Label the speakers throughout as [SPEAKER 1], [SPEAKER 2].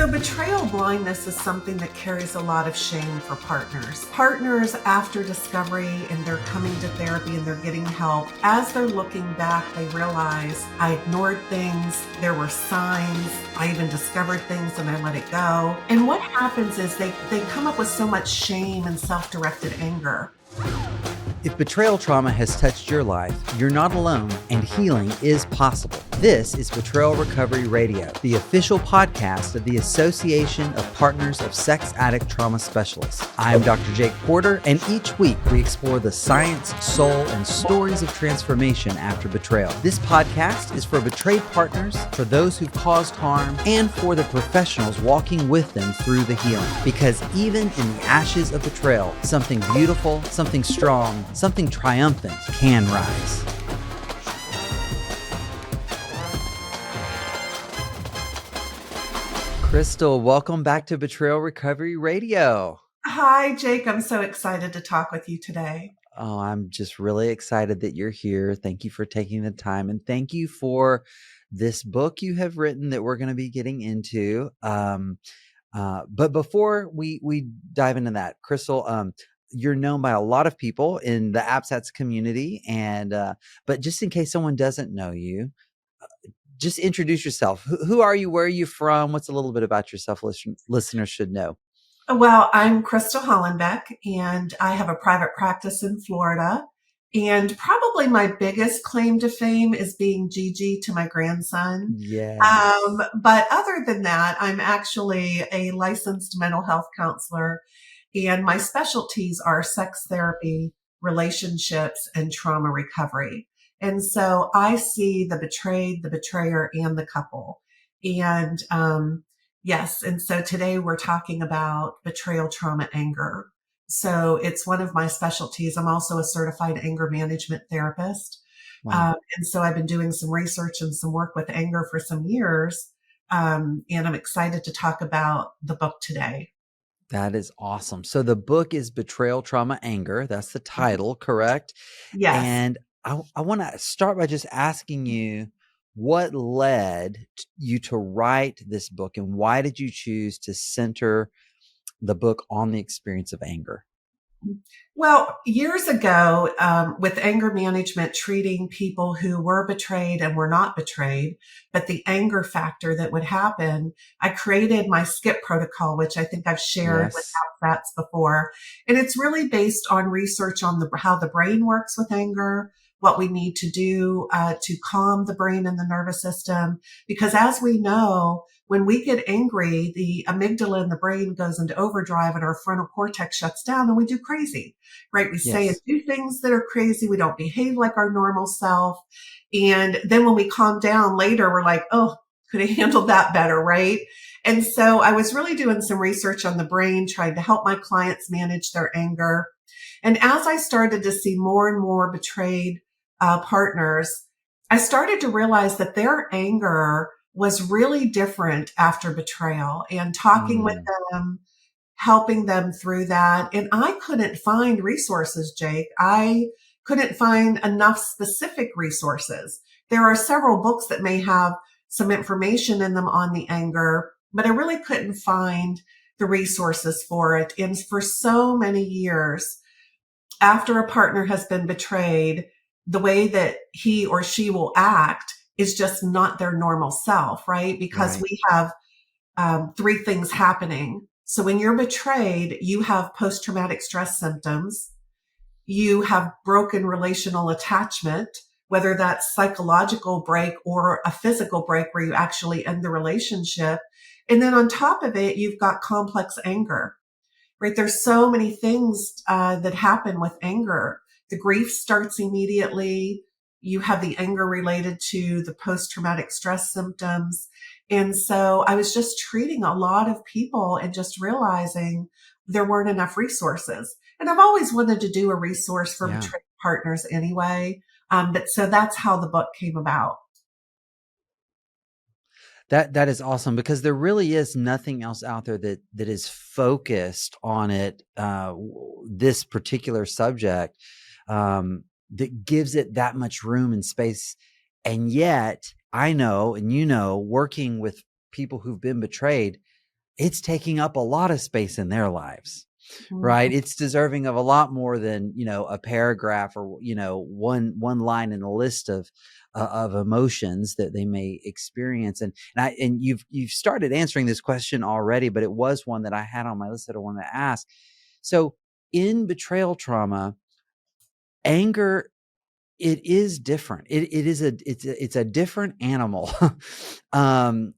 [SPEAKER 1] So betrayal blindness is something that carries a lot of shame for partners. Partners, after discovery and they're coming to therapy and they're getting help, as they're looking back, they realize I ignored things, there were signs, I even discovered things and I let it go. And what happens is they come up with so much shame and self-directed anger.
[SPEAKER 2] If betrayal trauma has touched your life, you're not alone and healing is possible. This is Betrayal Recovery Radio, the official podcast of the Association of Partners of Sex Addict Trauma Specialists. I'm Dr. Jake Porter, and each week we explore the science, soul, and stories of transformation after betrayal. This podcast is for betrayed partners, for those who've caused harm, and for the professionals walking with them through the healing. Because even in the ashes of betrayal, something beautiful, something strong, something triumphant can rise. Crystal, welcome back to Betrayal Recovery Radio.
[SPEAKER 1] Hi, Jake. I'm so excited to talk with you today.
[SPEAKER 2] Oh, I'm just really excited that you're here. Thank you for taking the time, and thank you for this book you have written that we're going to be getting into. But before we dive into that, Crystal, you're known by a lot of people in the APSATS community, and but just in case someone doesn't know you, just introduce yourself. Who are you? Where are you from? What's a little bit about yourself listeners should know?
[SPEAKER 1] Well, I'm Crystal Hollenbeck, and I have a private practice in Florida. And probably my biggest claim to fame is being Gigi to my grandson.
[SPEAKER 2] Yes.
[SPEAKER 1] But other than that, I'm actually a licensed mental health counselor, and my specialties are sex therapy, relationships, and trauma recovery. And so I see the betrayed, the betrayer, and the couple. And yes, and so today we're talking about betrayal, trauma, anger. So it's one of my specialties. I'm also a certified anger management therapist.
[SPEAKER 2] Wow.
[SPEAKER 1] And so I've been doing some research and some work with anger for some years. And I'm excited to talk about the book today.
[SPEAKER 2] That is awesome. So the book is Betrayal, Trauma, Anger. That's the title, correct?
[SPEAKER 1] Yes.
[SPEAKER 2] And I want to start by just asking you, what led you to write this book, and why did you choose to center the book on the experience of anger?
[SPEAKER 1] Well, years ago, with anger management, treating people who were betrayed and were not betrayed, but the anger factor that would happen, I created my SCIP protocol, which I think I've shared with APSATS before. And it's really based on research on how the brain works with anger, what we need to do to calm the brain and the nervous system. Because as we know, when we get angry, the amygdala in the brain goes into overdrive and our frontal cortex shuts down and we do crazy, right? We say and do things that are crazy. We don't behave like our normal self. And then when we calm down later, we're like, oh, could have handled that better, right? And so I was really doing some research on the brain, trying to help my clients manage their anger. And as I started to see more and more betrayed partners, I started to realize that their anger was really different after betrayal, and talking with them, helping them through that. And I couldn't find resources, Jake. I couldn't find enough specific resources. There are several books that may have some information in them on the anger, but I really couldn't find the resources for it. And for so many years, after a partner has been betrayed, the way that he or she will act is just not their normal self, right? Because we have three things happening. So when you're betrayed, you have post-traumatic stress symptoms. You have broken relational attachment, whether that's psychological break or a physical break where you actually end the relationship. And then on top of it, you've got complex anger, right? There's so many things that happen with anger. The grief starts immediately. You have the anger related to the post-traumatic stress symptoms. And so I was just treating a lot of people and just realizing there weren't enough resources. And I've always wanted to do a resource for betrayed partners anyway. But so that's how the book came about.
[SPEAKER 2] That is awesome, because there really is nothing else out there that is focused on it, this particular subject, that gives it that much room and space. And yet I know, and working with people who've been betrayed, it's taking up a lot of space in their lives, right?
[SPEAKER 1] Mhm.
[SPEAKER 2] It's deserving of a lot more than, a paragraph or, one line in a list of emotions that they may experience. And you've started answering this question already, but it was one that I had on my list that I wanted to ask. So in betrayal trauma, anger, it is different. It's a different animal. um,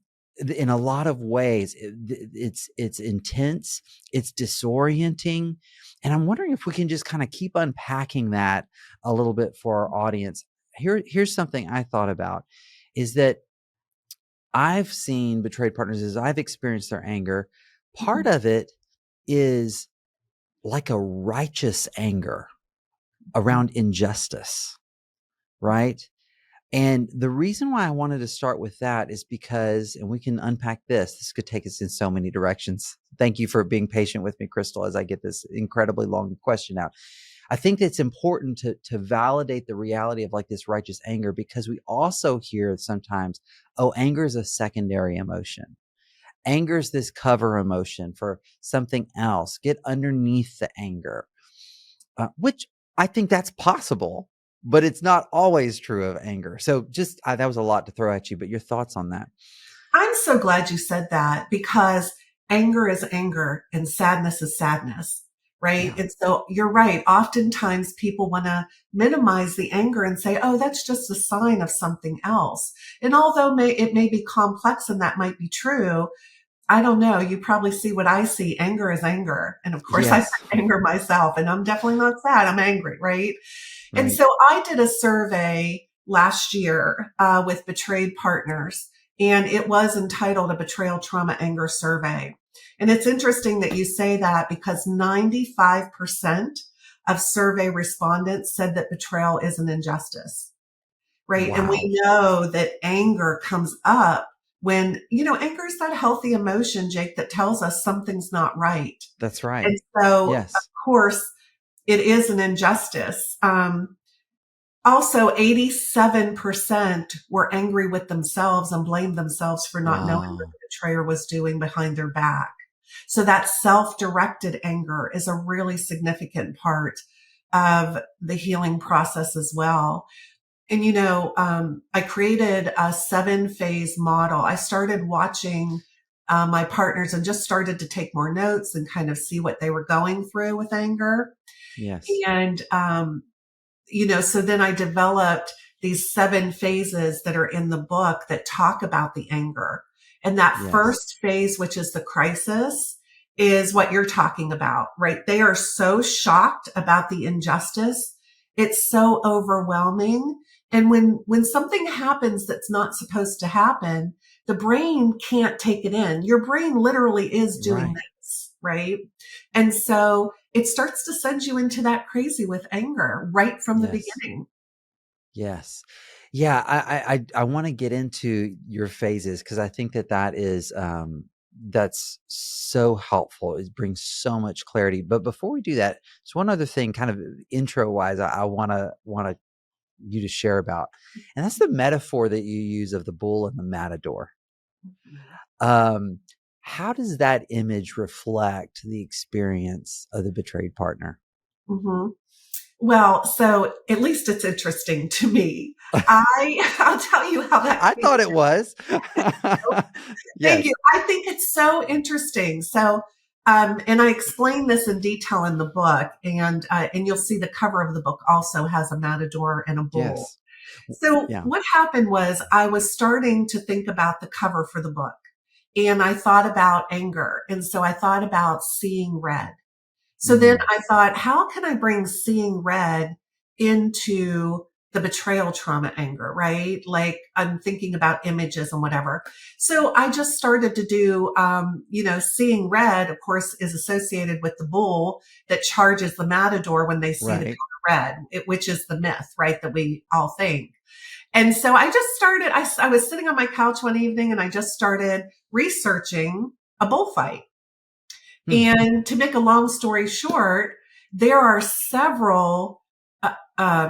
[SPEAKER 2] in a lot of ways, it's intense, it's disorienting, and I'm wondering if we can just kind of keep unpacking that a little bit for our audience. Here's something I thought about, is that I've seen betrayed partners as I've experienced their anger. Part of it is like a righteous anger around injustice, right? And the reason why I wanted to start with that is because, and we can unpack this, this could take us in so many directions. Thank you for being patient with me, Crystal, as I get this incredibly long question out. I think it's important to validate the reality of like this righteous anger, because we also hear sometimes, oh, anger is a secondary emotion. Anger is this cover emotion for something else. Get underneath the anger, which I think that's possible, but it's not always true of anger. So just that was a lot to throw at you, but your thoughts on that?
[SPEAKER 1] I'm so glad you said that, because anger is anger and sadness is sadness, right?
[SPEAKER 2] Yeah.
[SPEAKER 1] And so you're right. Oftentimes people want to minimize the anger and say, oh, that's just a sign of something else. And although it may be complex and that might be true, I don't know. You probably see what I see. Anger is anger. And of course, I have
[SPEAKER 2] Yes.
[SPEAKER 1] anger myself, and I'm definitely not sad. I'm angry, right? And
[SPEAKER 2] Right.
[SPEAKER 1] so I did a survey last year with betrayed partners, and it was entitled a Betrayal Trauma Anger Survey. And it's interesting that you say that, because 95% of survey respondents said that betrayal is an injustice, right? And
[SPEAKER 2] Wow.
[SPEAKER 1] we know that anger comes up when, anger is that healthy emotion, Jake, that tells us something's not right.
[SPEAKER 2] That's right.
[SPEAKER 1] And so, of
[SPEAKER 2] Yes.
[SPEAKER 1] course, it is an injustice. Also, 87% were angry with themselves and blamed themselves for not knowing what
[SPEAKER 2] Wow.
[SPEAKER 1] the betrayer was doing behind their back. So that self-directed anger is a really significant part of the healing process as well. And, I created a 7-phase model. I started watching my partners and just started to take more notes and kind of see what they were going through with anger.
[SPEAKER 2] Yes.
[SPEAKER 1] And, so then I developed these 7 phases that are in the book that talk about the anger. And that
[SPEAKER 2] Yes.
[SPEAKER 1] first phase, which is the crisis, is what you're talking about, right? They are so shocked about the injustice. It's so overwhelming. And when something happens that's not supposed to happen, the brain can't take it in. Your brain literally is doing
[SPEAKER 2] Right.
[SPEAKER 1] this, right? And so it starts to send you into that crazy with anger right from the
[SPEAKER 2] Yes.
[SPEAKER 1] beginning.
[SPEAKER 2] Yes. Yeah. I want to get into your phases, because I think that is, that's so helpful. It brings so much clarity. But before we do that, there's one other thing, kind of intro wise, I want you to share about, and that's the metaphor that you use of the bull and the matador. Um, how does that image reflect the experience of the betrayed partner?
[SPEAKER 1] Mm-hmm. Well, so at least it's interesting to me. I'll tell you how that
[SPEAKER 2] I
[SPEAKER 1] came.
[SPEAKER 2] thought it was.
[SPEAKER 1] Thank you.
[SPEAKER 2] Yes.
[SPEAKER 1] I think it's so interesting. So, and I explain this in detail in the book, and you'll see the cover of the book also has a matador and a bull.
[SPEAKER 2] Yes.
[SPEAKER 1] So
[SPEAKER 2] Yeah.
[SPEAKER 1] what happened was I was starting to think about the cover for the book, and I thought about anger. And so I thought about seeing red. So then
[SPEAKER 2] Mm,
[SPEAKER 1] I thought, how can I bring seeing red into the betrayal trauma anger, right? Like I'm thinking about images and whatever. So I just started to do, seeing red, of course, is associated with the bull that charges the matador when they see the
[SPEAKER 2] right.
[SPEAKER 1] color red, which is the myth, right? That we all think. And so I just started, I was sitting on my couch one evening and I just started researching a bullfight.
[SPEAKER 2] Hmm.
[SPEAKER 1] And to make a long story short, there are several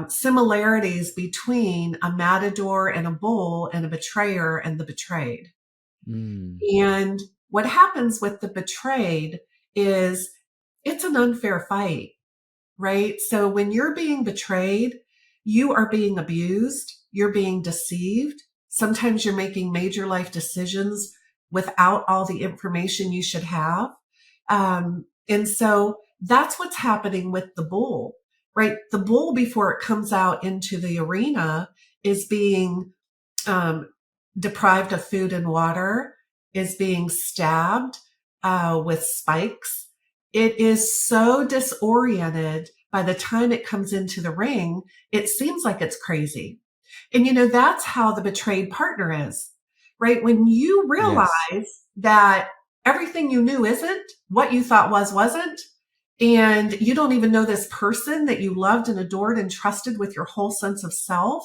[SPEAKER 1] similarities between a matador and a bull and a betrayer and the betrayed.
[SPEAKER 2] Mm,
[SPEAKER 1] And What happens with the betrayed is it's an unfair fight, right? So when you're being betrayed, you are being abused, you're being deceived. Sometimes you're making major life decisions without all the information you should have. And so that's what's happening with the bull, right? The bull, before it comes out into the arena, is being um, deprived of food and water, is being stabbed with spikes. It is so disoriented. By the time it comes into the ring, it seems like it's crazy. And that's how the betrayed partner is, right? When you
[SPEAKER 2] Yes.
[SPEAKER 1] realize that everything you knew isn't, what you thought wasn't, and you don't even know this person that you loved and adored and trusted with your whole sense of self,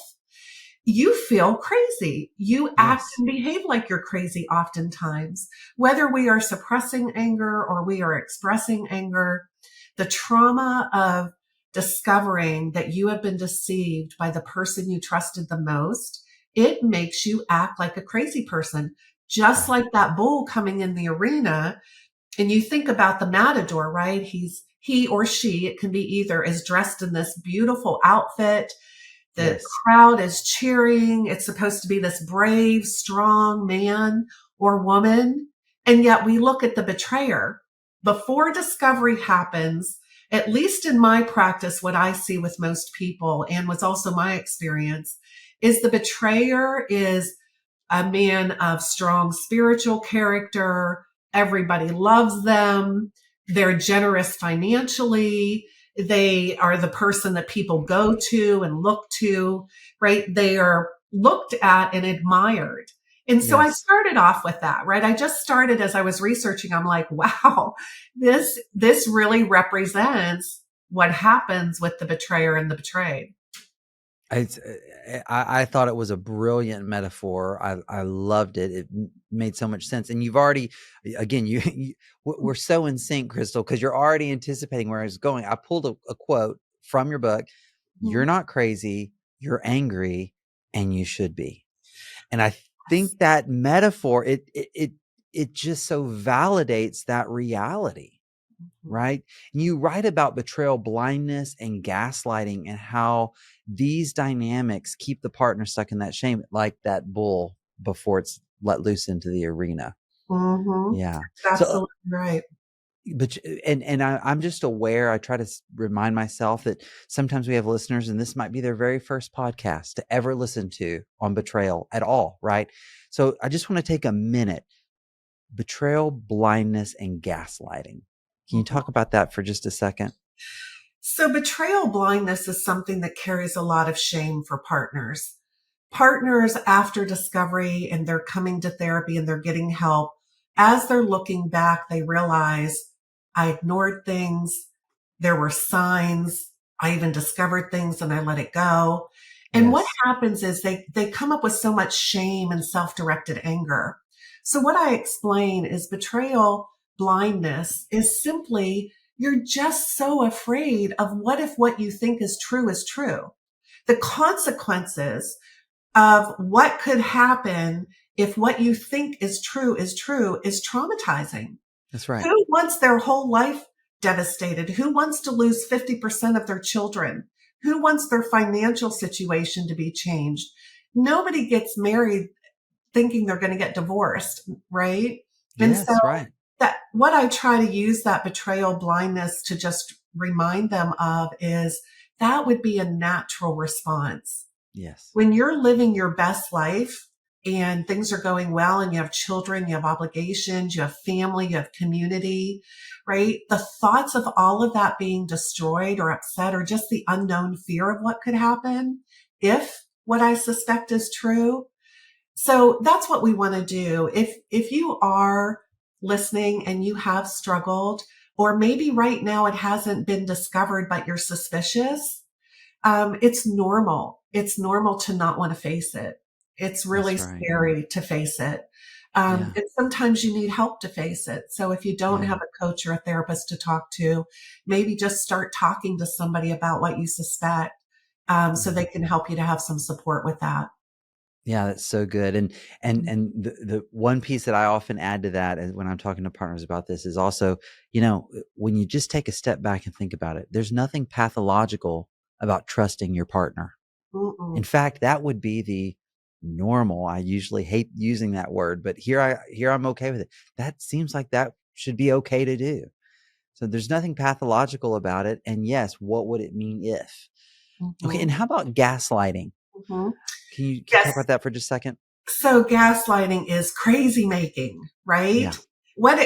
[SPEAKER 1] you feel crazy. You act
[SPEAKER 2] Yes.
[SPEAKER 1] and behave like you're crazy oftentimes. Whether we are suppressing anger or we are expressing anger, the trauma of discovering that you have been deceived by the person you trusted the most, it makes you act like a crazy person. Just
[SPEAKER 2] Right.
[SPEAKER 1] like that bull coming in the arena, and you think about the matador, right? He or she, it can be either, is dressed in this beautiful outfit. The
[SPEAKER 2] Yes.
[SPEAKER 1] crowd is cheering. It's supposed to be this brave, strong man or woman. And yet we look at the betrayer. Before discovery happens, at least in my practice, what I see with most people, and what's also my experience, is the betrayer is a man of strong spiritual character. Everybody loves them. They're generous financially. They are the person that people go to and look to, right? They are looked at and admired. And so I
[SPEAKER 2] Yes.
[SPEAKER 1] started off with that, right? I just started as I was researching. I'm like, wow, this really represents what happens with the betrayer and the betrayed.
[SPEAKER 2] It's, I thought it was a brilliant metaphor. I loved it. It made so much sense. And you've already, again, we're so in sync, Crystal, because you're already anticipating where I was going. I pulled a quote from your book. You're
[SPEAKER 1] Mhm.
[SPEAKER 2] not crazy. You're angry, and you should be. And I think that metaphor, it just so validates that reality. Right. And you write about betrayal, blindness, and gaslighting, and how these dynamics keep the partner stuck in that shame, like that bull before it's let loose into the arena.
[SPEAKER 1] Mhm.
[SPEAKER 2] Yeah.
[SPEAKER 1] That's
[SPEAKER 2] So,
[SPEAKER 1] absolutely right.
[SPEAKER 2] but, and I'm just aware, I try to remind myself that sometimes we have listeners, and this might be their very first podcast to ever listen to on betrayal at all. Right. So I just want to take a minute. Betrayal, blindness, and gaslighting. Can you
[SPEAKER 1] Mhm.
[SPEAKER 2] talk about that for just a second?
[SPEAKER 1] So betrayal blindness is something that carries a lot of shame for partners. Partners, after discovery and they're coming to therapy and they're getting help, as they're looking back, they realize I ignored things. There were signs. I even discovered things and I let it go. And what
[SPEAKER 2] Yes.
[SPEAKER 1] happens is they come up with so much shame and self-directed anger. So what I explain is betrayal blindness is simply you're just so afraid of what if what you think is true is true. The consequences of what could happen if what you think is true is traumatizing.
[SPEAKER 2] That's right.
[SPEAKER 1] Who wants their whole life devastated? Who wants to lose 50% of their children? Who wants their financial situation to be changed? Nobody gets married thinking they're going to get divorced, right? And so
[SPEAKER 2] Yes, right.
[SPEAKER 1] that what I try to use that betrayal blindness to just remind them of is that would be a natural response.
[SPEAKER 2] Yes.
[SPEAKER 1] When you're living your best life and things are going well and you have children, you have obligations, you have family, you have community, right? The thoughts of all of that being destroyed or upset or just the unknown fear of what could happen if what I suspect is true. So that's what we want to do. If you are listening and you have struggled, or maybe right now it hasn't been discovered, but you're suspicious, it's normal. It's normal to not want to face it. It's really
[SPEAKER 2] That's right.
[SPEAKER 1] scary to face it.
[SPEAKER 2] Yeah.
[SPEAKER 1] And sometimes you need help to face it. So if you don't
[SPEAKER 2] Yeah.
[SPEAKER 1] have a coach or a therapist to talk to, maybe just start talking to somebody about what you suspect, so they
[SPEAKER 2] Mhm.
[SPEAKER 1] can help you to have some support with that.
[SPEAKER 2] Yeah, that's so good. And the one piece that I often add to that when I'm talking to partners about this is also, when you just take a step back and think about it, there's nothing pathological about trusting your partner. In
[SPEAKER 1] Mm-mm.
[SPEAKER 2] fact, that would be the normal. I usually hate using that word, but here I'm okay with it. That seems like that should be okay to do. So there's nothing pathological about it. And yes, what would it mean if? Okay,
[SPEAKER 1] Mhm.
[SPEAKER 2] and how about gaslighting?
[SPEAKER 1] Mhm.
[SPEAKER 2] Can you talk
[SPEAKER 1] Yes.
[SPEAKER 2] about that for just a second?
[SPEAKER 1] So gaslighting is crazy making, right?
[SPEAKER 2] Yeah.
[SPEAKER 1] What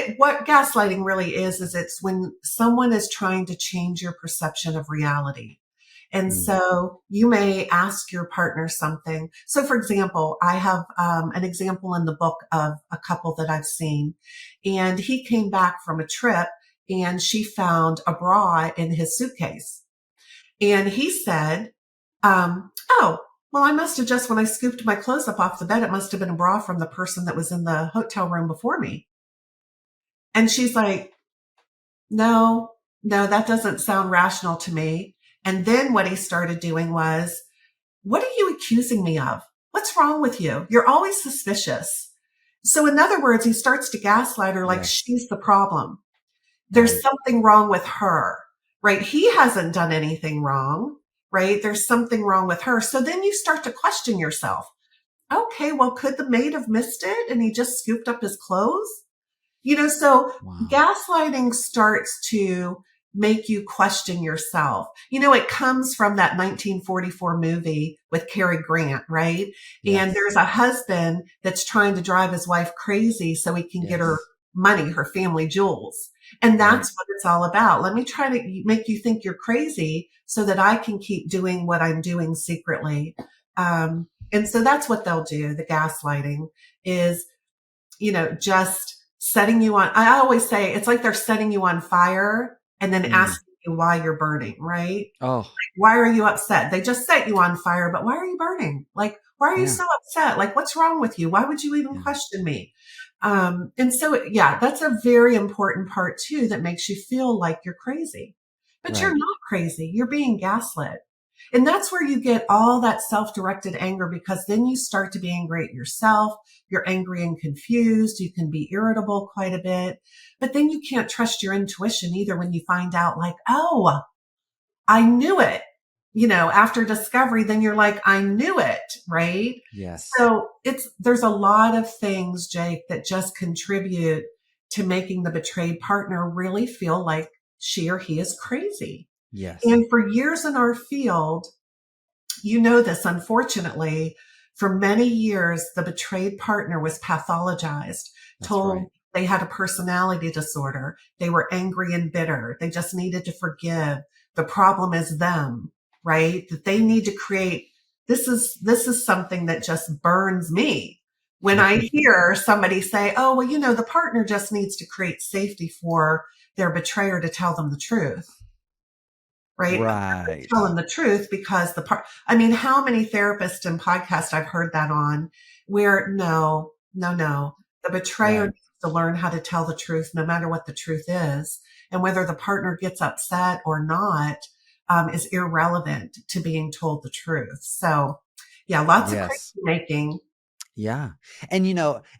[SPEAKER 1] gaslighting really is it's when someone is trying to change your perception of reality. And
[SPEAKER 2] Mm,
[SPEAKER 1] so you may ask your partner something. So, for example, I have an example in the book of a couple that I've seen, and he came back from a trip and she found a bra in his suitcase. And he said, oh, well, I must have just, when I scooped my clothes up off the bed, it must have been a bra from the person that was in the hotel room before me. And she's like, no, no, that doesn't sound rational to me. And then what he started doing was, what are you accusing me of? What's wrong with you? You're always suspicious. So in other words, he starts to gaslight her like
[SPEAKER 2] yes.
[SPEAKER 1] she's the problem. There's
[SPEAKER 2] Right.
[SPEAKER 1] something wrong with her, right? He hasn't done anything wrong, right? There's something wrong with her. So then you start to question yourself. Okay, well, could the maid have missed it and he just scooped up his clothes? So
[SPEAKER 2] Wow.
[SPEAKER 1] gaslighting starts to make you question yourself. It comes from that 1944 movie with Cary Grant, right? And
[SPEAKER 2] Yes.
[SPEAKER 1] there's a husband that's trying to drive his wife crazy so he can get her
[SPEAKER 2] Yes.
[SPEAKER 1] money, her family jewels. And
[SPEAKER 2] Right.
[SPEAKER 1] that's what it's all about. Let me try to make you think you're crazy so that I can keep doing what I'm doing secretly. And so that's what they'll do. The gaslighting is just setting you on. I always say it's like they're setting you on fire and then
[SPEAKER 2] Mm.
[SPEAKER 1] asking you why you're burning, right?
[SPEAKER 2] Oh,
[SPEAKER 1] Why are you upset? They just set you on fire, but why are you burning? Like, why are you
[SPEAKER 2] yeah.
[SPEAKER 1] so upset? Like, what's wrong with you? Why would you even
[SPEAKER 2] Yeah.
[SPEAKER 1] question me? And so, yeah, that's a very important part too that makes you feel like you're crazy. But you're
[SPEAKER 2] Right.
[SPEAKER 1] not crazy. You're being gaslit. And that's where you get all that self-directed anger because then you start to be angry at yourself. You're angry and confused. You can be irritable quite a bit. But then you can't trust your intuition either when you find out, like, oh, I knew it. After discovery, then you're like, I knew it, right?
[SPEAKER 2] Yes.
[SPEAKER 1] So there's a lot of things, Jake, that just contribute to making the betrayed partner really feel like she or he is crazy.
[SPEAKER 2] Yes.
[SPEAKER 1] And for years in our field, this, unfortunately, for many years, the betrayed partner was pathologized,
[SPEAKER 2] That's right.
[SPEAKER 1] told they had a personality disorder. They were angry and bitter. They just needed to forgive. The problem is them, right? That they need to create. This is something that just burns me when I hear somebody say, oh, well, the partner just needs to create safety for their betrayer to tell them the truth, right?
[SPEAKER 2] Right.
[SPEAKER 1] Telling the truth because I mean, how many therapists and podcasts I've heard that on where no, no, no, the betrayer
[SPEAKER 2] Right.
[SPEAKER 1] needs to learn how to tell the truth no matter what the truth is. And whether the partner gets upset or not, is irrelevant to being told the truth. So yeah, lots of crazy
[SPEAKER 2] Yes.
[SPEAKER 1] making.
[SPEAKER 2] Yeah. And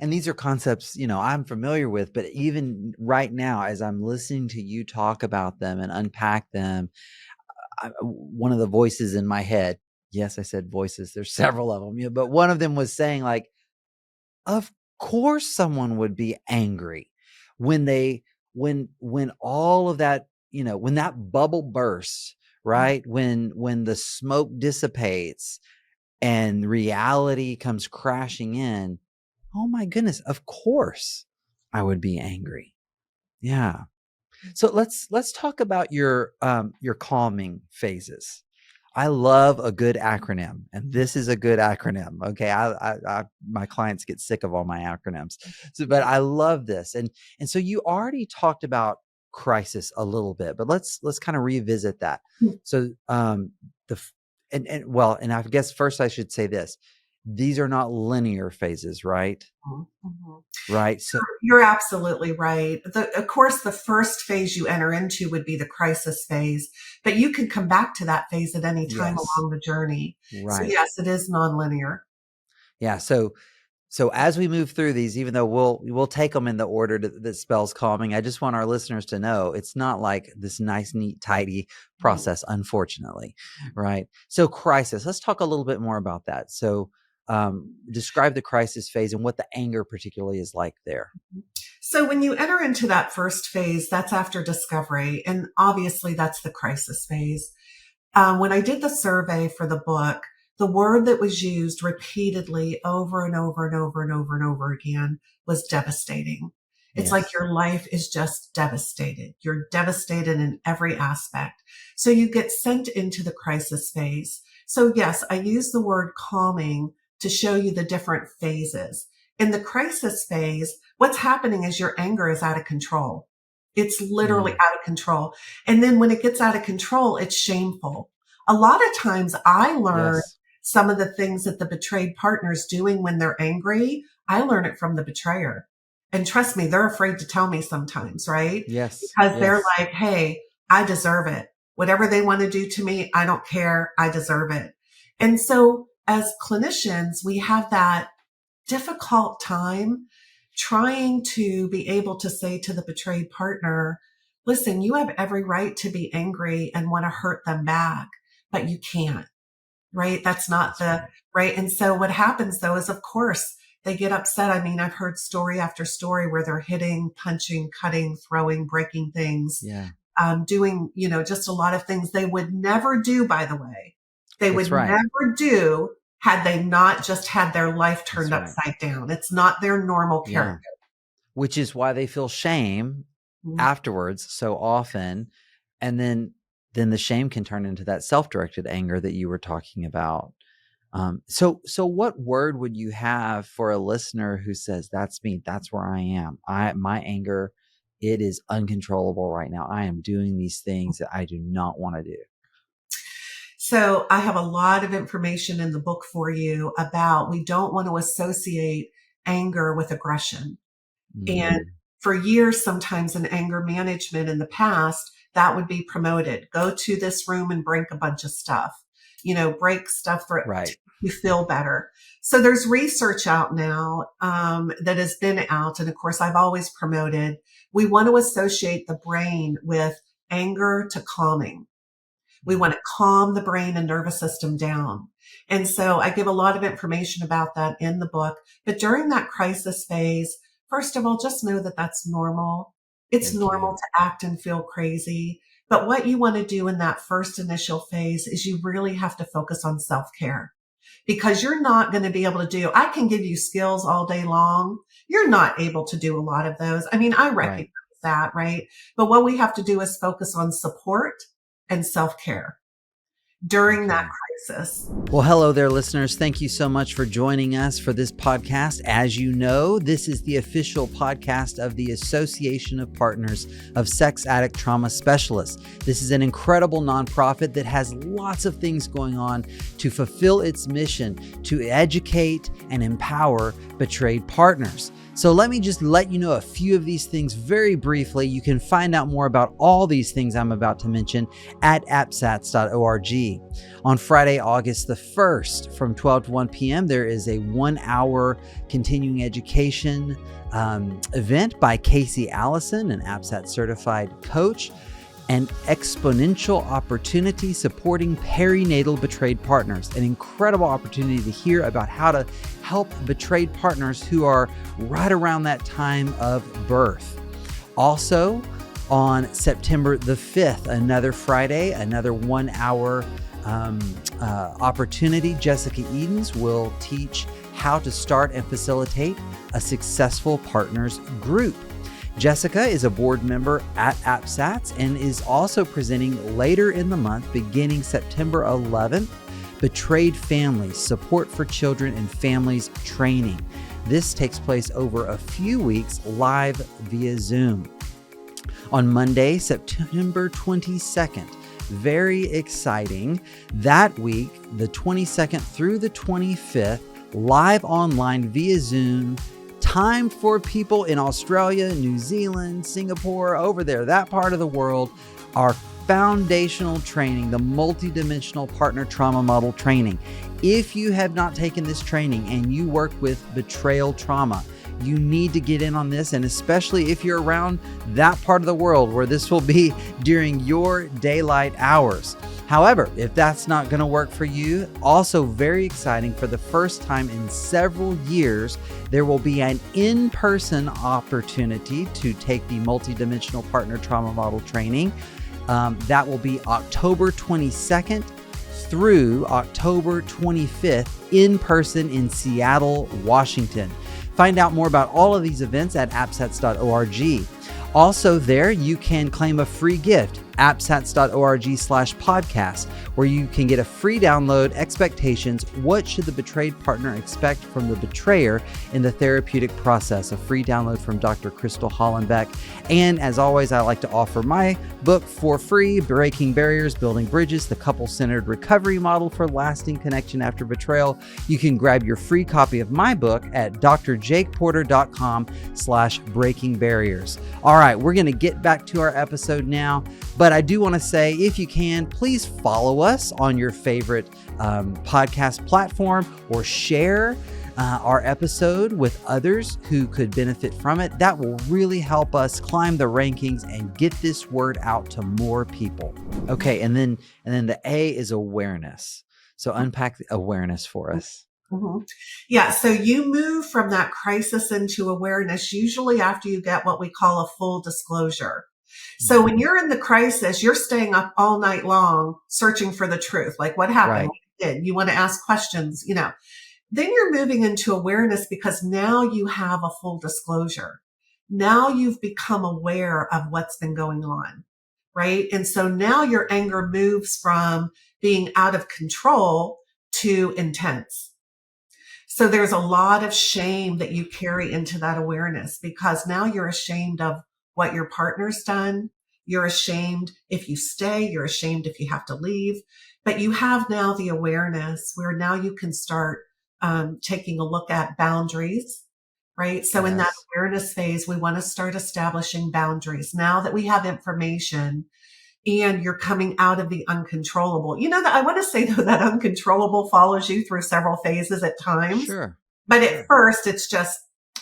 [SPEAKER 2] these are concepts, I'm familiar with, but even right now, as I'm listening to you talk about them and unpack them, one of the voices in my head, yes, I said voices, there's several of them, but one of them was saying like, of course someone would be angry when when all of that, when that bubble bursts, right? When the smoke dissipates and reality comes crashing in. Oh my goodness, of course I would be angry. Yeah. So let's talk about your calming phases. I love a good acronym, and this is a good acronym. Okay, my clients get sick of all my acronyms, but I love this. And so you already talked about crisis a little bit, but let's kind of revisit that. So the and well, and I guess first I should say this: these are not linear phases, right?
[SPEAKER 1] Mhm.
[SPEAKER 2] Right. So
[SPEAKER 1] You're absolutely right. Of course, the first phase you enter into would be the crisis phase, but you can come back to that phase at any time
[SPEAKER 2] yes,
[SPEAKER 1] along the journey. So
[SPEAKER 2] right.
[SPEAKER 1] yes, it is nonlinear.
[SPEAKER 2] Yeah. So as we move through these, even though we'll take them in the order that spells calming, I just want our listeners to know it's not like this nice, neat, tidy process, unfortunately, right? So crisis, let's talk a little bit more about that. So describe the crisis phase and what the anger particularly is like there.
[SPEAKER 1] So when you enter into that first phase, that's after discovery. And obviously that's the crisis phase. When I did the survey for the book, the word that was used repeatedly over and over and over and over and over again was devastating. It's like your life is just devastated. You're devastated in every aspect. So you get sent into the crisis phase. So yes, I use the word calming to show you the different phases. In the crisis phase, what's happening is your anger is out of control. It's literally out of control. And then when it gets out of control, it's shameful. A lot of times I learn some of the things that the betrayed partner's doing when they're angry. I learn it from the betrayer. And trust me, they're afraid to tell me sometimes, right?
[SPEAKER 2] Yes.
[SPEAKER 1] Because they're like, hey, I deserve it. Whatever they want to do to me, I don't care. I deserve it. And so as clinicians, we have that difficult time trying to be able to say to the betrayed partner, listen, you have every right to be angry and want to hurt them back, but you can't, right? That's not right. And so what happens though is, of course, they get upset. I mean, I've heard story after story where they're hitting, punching, cutting, throwing, breaking things, doing, just a lot of things they would never do, by the way. They would never do had they not just had their life turned upside down. It's not their normal character.
[SPEAKER 2] Which is why they feel shame afterwards so often. And then the shame can turn into that self-directed anger that you were talking about. So what word would you have for a listener who says, that's me, that's where I am. My anger, it is uncontrollable right now. I am doing these things that I do not want to do.
[SPEAKER 1] So I have a lot of information in the book for you about, we don't want to associate anger with aggression. And for years, sometimes in anger management in the past, that would be promoted. Go to this room and break a bunch of stuff, break stuff for to you feel better. So there's research out now that has been out. And of course, I've always promoted, we want to associate the brain with anger to calming. We want to calm the brain and nervous system down. And so I give a lot of information about that in the book. But during that crisis phase, first of all, just know that that's normal. It's normal to act and feel crazy. But what you want to do in that first initial phase is you really have to focus on self-care, because you're not going to be able to do, I can give you skills all day long. You're not able to do a lot of those. I mean, I recognize that, right? But what we have to do is focus on support and self-care during that crisis.
[SPEAKER 2] Well, hello there, listeners. Thank you so much for joining us for this podcast. As you know, this is the official podcast of the Association of Partners of Sex Addict Trauma Specialists. This is an incredible nonprofit that has lots of things going on to fulfill its mission to educate and empower betrayed partners. So let me just let you know a few of these things very briefly. You can find out more about all these things I'm about to mention at apsats.org. On Friday, August the 1st, from 12 to 1 p.m., there is a 1-hour continuing education event by Casey Allison, an APSATS certified coach, and exponential opportunity supporting perinatal betrayed partners. An incredible opportunity to hear about how to help betrayed partners who are right around that time of birth. Also, on September the 5th, another Friday, another 1-hour opportunity. Jessica Edens will teach how to start and facilitate a successful partners group. Jessica is a board member at APSATS and is also presenting later in the month, beginning September 11th, Betrayed Families, Support for Children and Families Training. This takes place over a few weeks live via Zoom. On Monday, September 22nd, very exciting, that week, the 22nd through the 25th, live online via Zoom, time for people in Australia, New Zealand, Singapore, over there, that part of the world. Our foundational training, the multidimensional partner trauma model training. If you have not taken this training and you work with betrayal trauma, you need to get in on this, and especially if you're around that part of the world where this will be during your daylight hours. However, if that's not going to work for you, also very exciting, for the first time in several years, there will be an in-person opportunity to take the multidimensional partner trauma model training. That will be October 22nd through October 25th in person in Seattle, Washington. Find out more about all of these events at APSATS.org. Also there, you can claim a free gift, APSATS.org/podcast, where you can get a free download, Expectations, What Should the Betrayed Partner Expect from the Betrayer in the Therapeutic Process, a free download from Dr. Crystal Hollenbeck. And as always, I like to offer my book for free, Breaking Barriers, Building Bridges, the Couple-Centered Recovery Model for Lasting Connection After Betrayal. You can grab your free copy of my book at drjakeporter.com/breaking barriers. All right, we're going to get back to our episode now. But I do want to say, if you can, please follow us on your favorite podcast platform, or share our episode with others who could benefit from it. That will really help us climb the rankings and get this word out to more people. Okay, and then the A is awareness. So unpack the awareness for us.
[SPEAKER 1] Mm-hmm. Yeah, so you move from that crisis into awareness usually after you get what we call a full disclosure. So when you're in the crisis, you're staying up all night long searching for the truth. Like, what happened?
[SPEAKER 2] Right.
[SPEAKER 1] What did? You want to ask questions, Then you're moving into awareness because now you have a full disclosure. Now you've become aware of what's been going on, right? And so now your anger moves from being out of control to intense. So there's a lot of shame that you carry into that awareness, because now you're ashamed of what your partner's done. You're ashamed if you stay. You're ashamed if you have to leave. But you have now the awareness where now you can start taking a look at boundaries, right? So in that awareness phase, we want to start establishing boundaries. Now that we have information and you're coming out of the uncontrollable, that I want to say, though, that uncontrollable follows you through several phases at times.
[SPEAKER 2] Sure.
[SPEAKER 1] But at first, it's just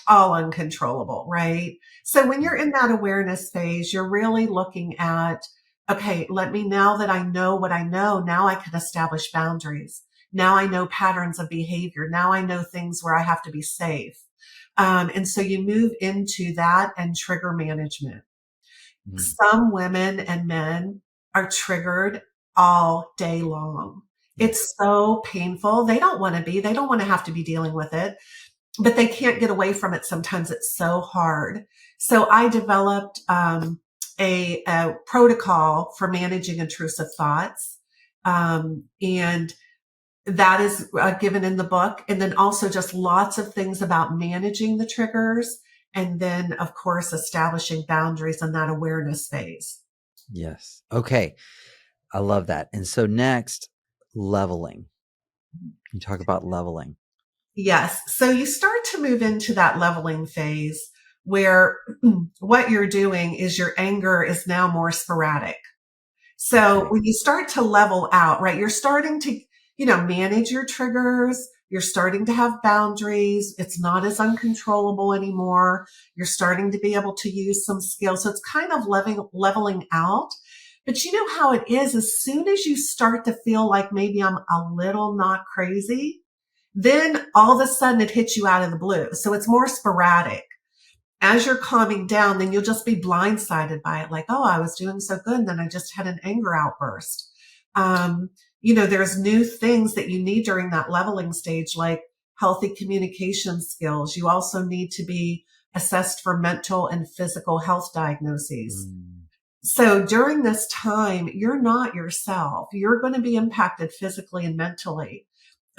[SPEAKER 1] all uncontrollable, right? So when you're in that awareness phase, you're really looking at, okay, now that I know what I know, now I can establish boundaries. Now I know patterns of behavior. Now I know things where I have to be safe. And so you move into that and trigger management. Some women and men are triggered all day long. It's so painful. They don't want to be. They don't want to have to be dealing with it, but they can't get away from it. Sometimes it's so hard. So I developed a protocol for managing intrusive thoughts. And that is given in the book. And then also just lots of things about managing the triggers. And then, of course, establishing boundaries in that awareness phase.
[SPEAKER 2] Yes. Okay. I love that. And so next, leveling. You talk about leveling.
[SPEAKER 1] Yes. So you start to move into that leveling phase where what you're doing is your anger is now more sporadic. So when you start to level out, right, you're starting to, manage your triggers. You're starting to have boundaries. It's not as uncontrollable anymore. You're starting to be able to use some skills. So it's kind of leveling out. But you know how it is, as soon as you start to feel like maybe I'm a little not crazy, then all of a sudden it hits you out of the blue. So it's more sporadic. As you're calming down, then you'll just be blindsided by it. Like, oh, I was doing so good. And then I just had an anger outburst. There's new things that you need during that leveling stage, like healthy communication skills. You also need to be assessed for mental and physical health diagnoses. So during this time, you're not yourself. You're going to be impacted physically and mentally.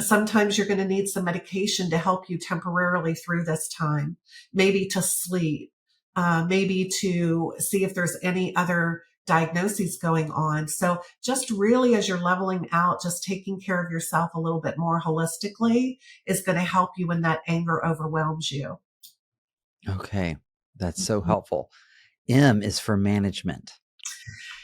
[SPEAKER 1] Sometimes you're going to need some medication to help you temporarily through this time, maybe to sleep, maybe to see if there's any other diagnoses going on. So just really, as you're leveling out, just taking care of yourself a little bit more holistically is going to help you when that anger overwhelms you.
[SPEAKER 2] Okay. That's so helpful. M is for management.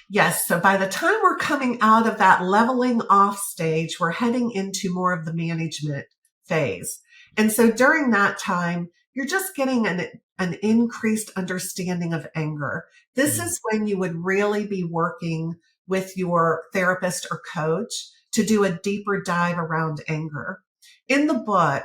[SPEAKER 1] Yes. So by the time we're coming out of that leveling off stage, we're heading into more of the management phase. And so during that time, you're just getting an increased understanding of anger. This
[SPEAKER 2] Mm.
[SPEAKER 1] is when you would really be working with your therapist or coach to do a deeper dive around anger. In the book,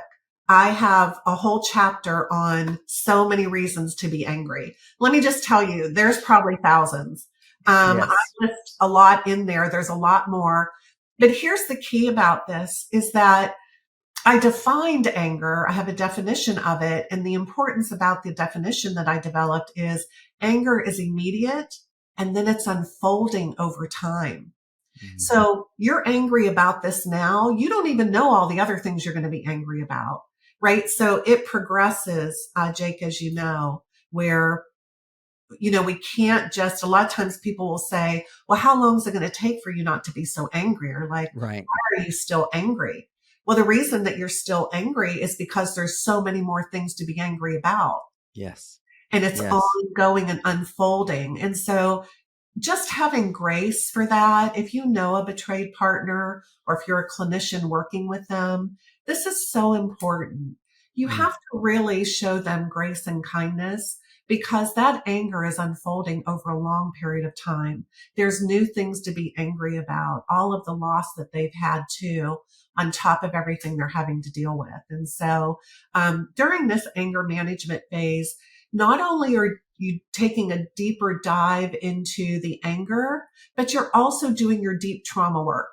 [SPEAKER 1] I have a whole chapter on so many reasons to be angry. Let me just tell you, there's probably thousands. I
[SPEAKER 2] Yes.
[SPEAKER 1] list a lot in there. There's a lot more. But here's the key about this is that I defined anger. I have a definition of it. And the importance about the definition that I developed is anger is immediate and then it's unfolding over time.
[SPEAKER 2] Mm.
[SPEAKER 1] So you're angry about this now. You don't even know all the other things you're going to be angry about, right? So it progresses, Jake, as you know, where we can't just, a lot of times people will say, well, how long is it going to take for you not to be so angry? Or like,
[SPEAKER 2] Right.
[SPEAKER 1] why are you still angry? Well, the reason that you're still angry is because there's so many more things to be angry about.
[SPEAKER 2] Yes.
[SPEAKER 1] And it's
[SPEAKER 2] Yes.
[SPEAKER 1] ongoing and unfolding. And so just having grace for that. If you know a betrayed partner or if you're a clinician working with them, this is so important. You
[SPEAKER 2] Mm.
[SPEAKER 1] have to really show them grace and kindness because that anger is unfolding over a long period of time. There's new things to be angry about, all of the loss that they've had too, on top of everything they're having to deal with. And so during this anger management phase, not only are you taking a deeper dive into the anger, but you're also doing your deep trauma work.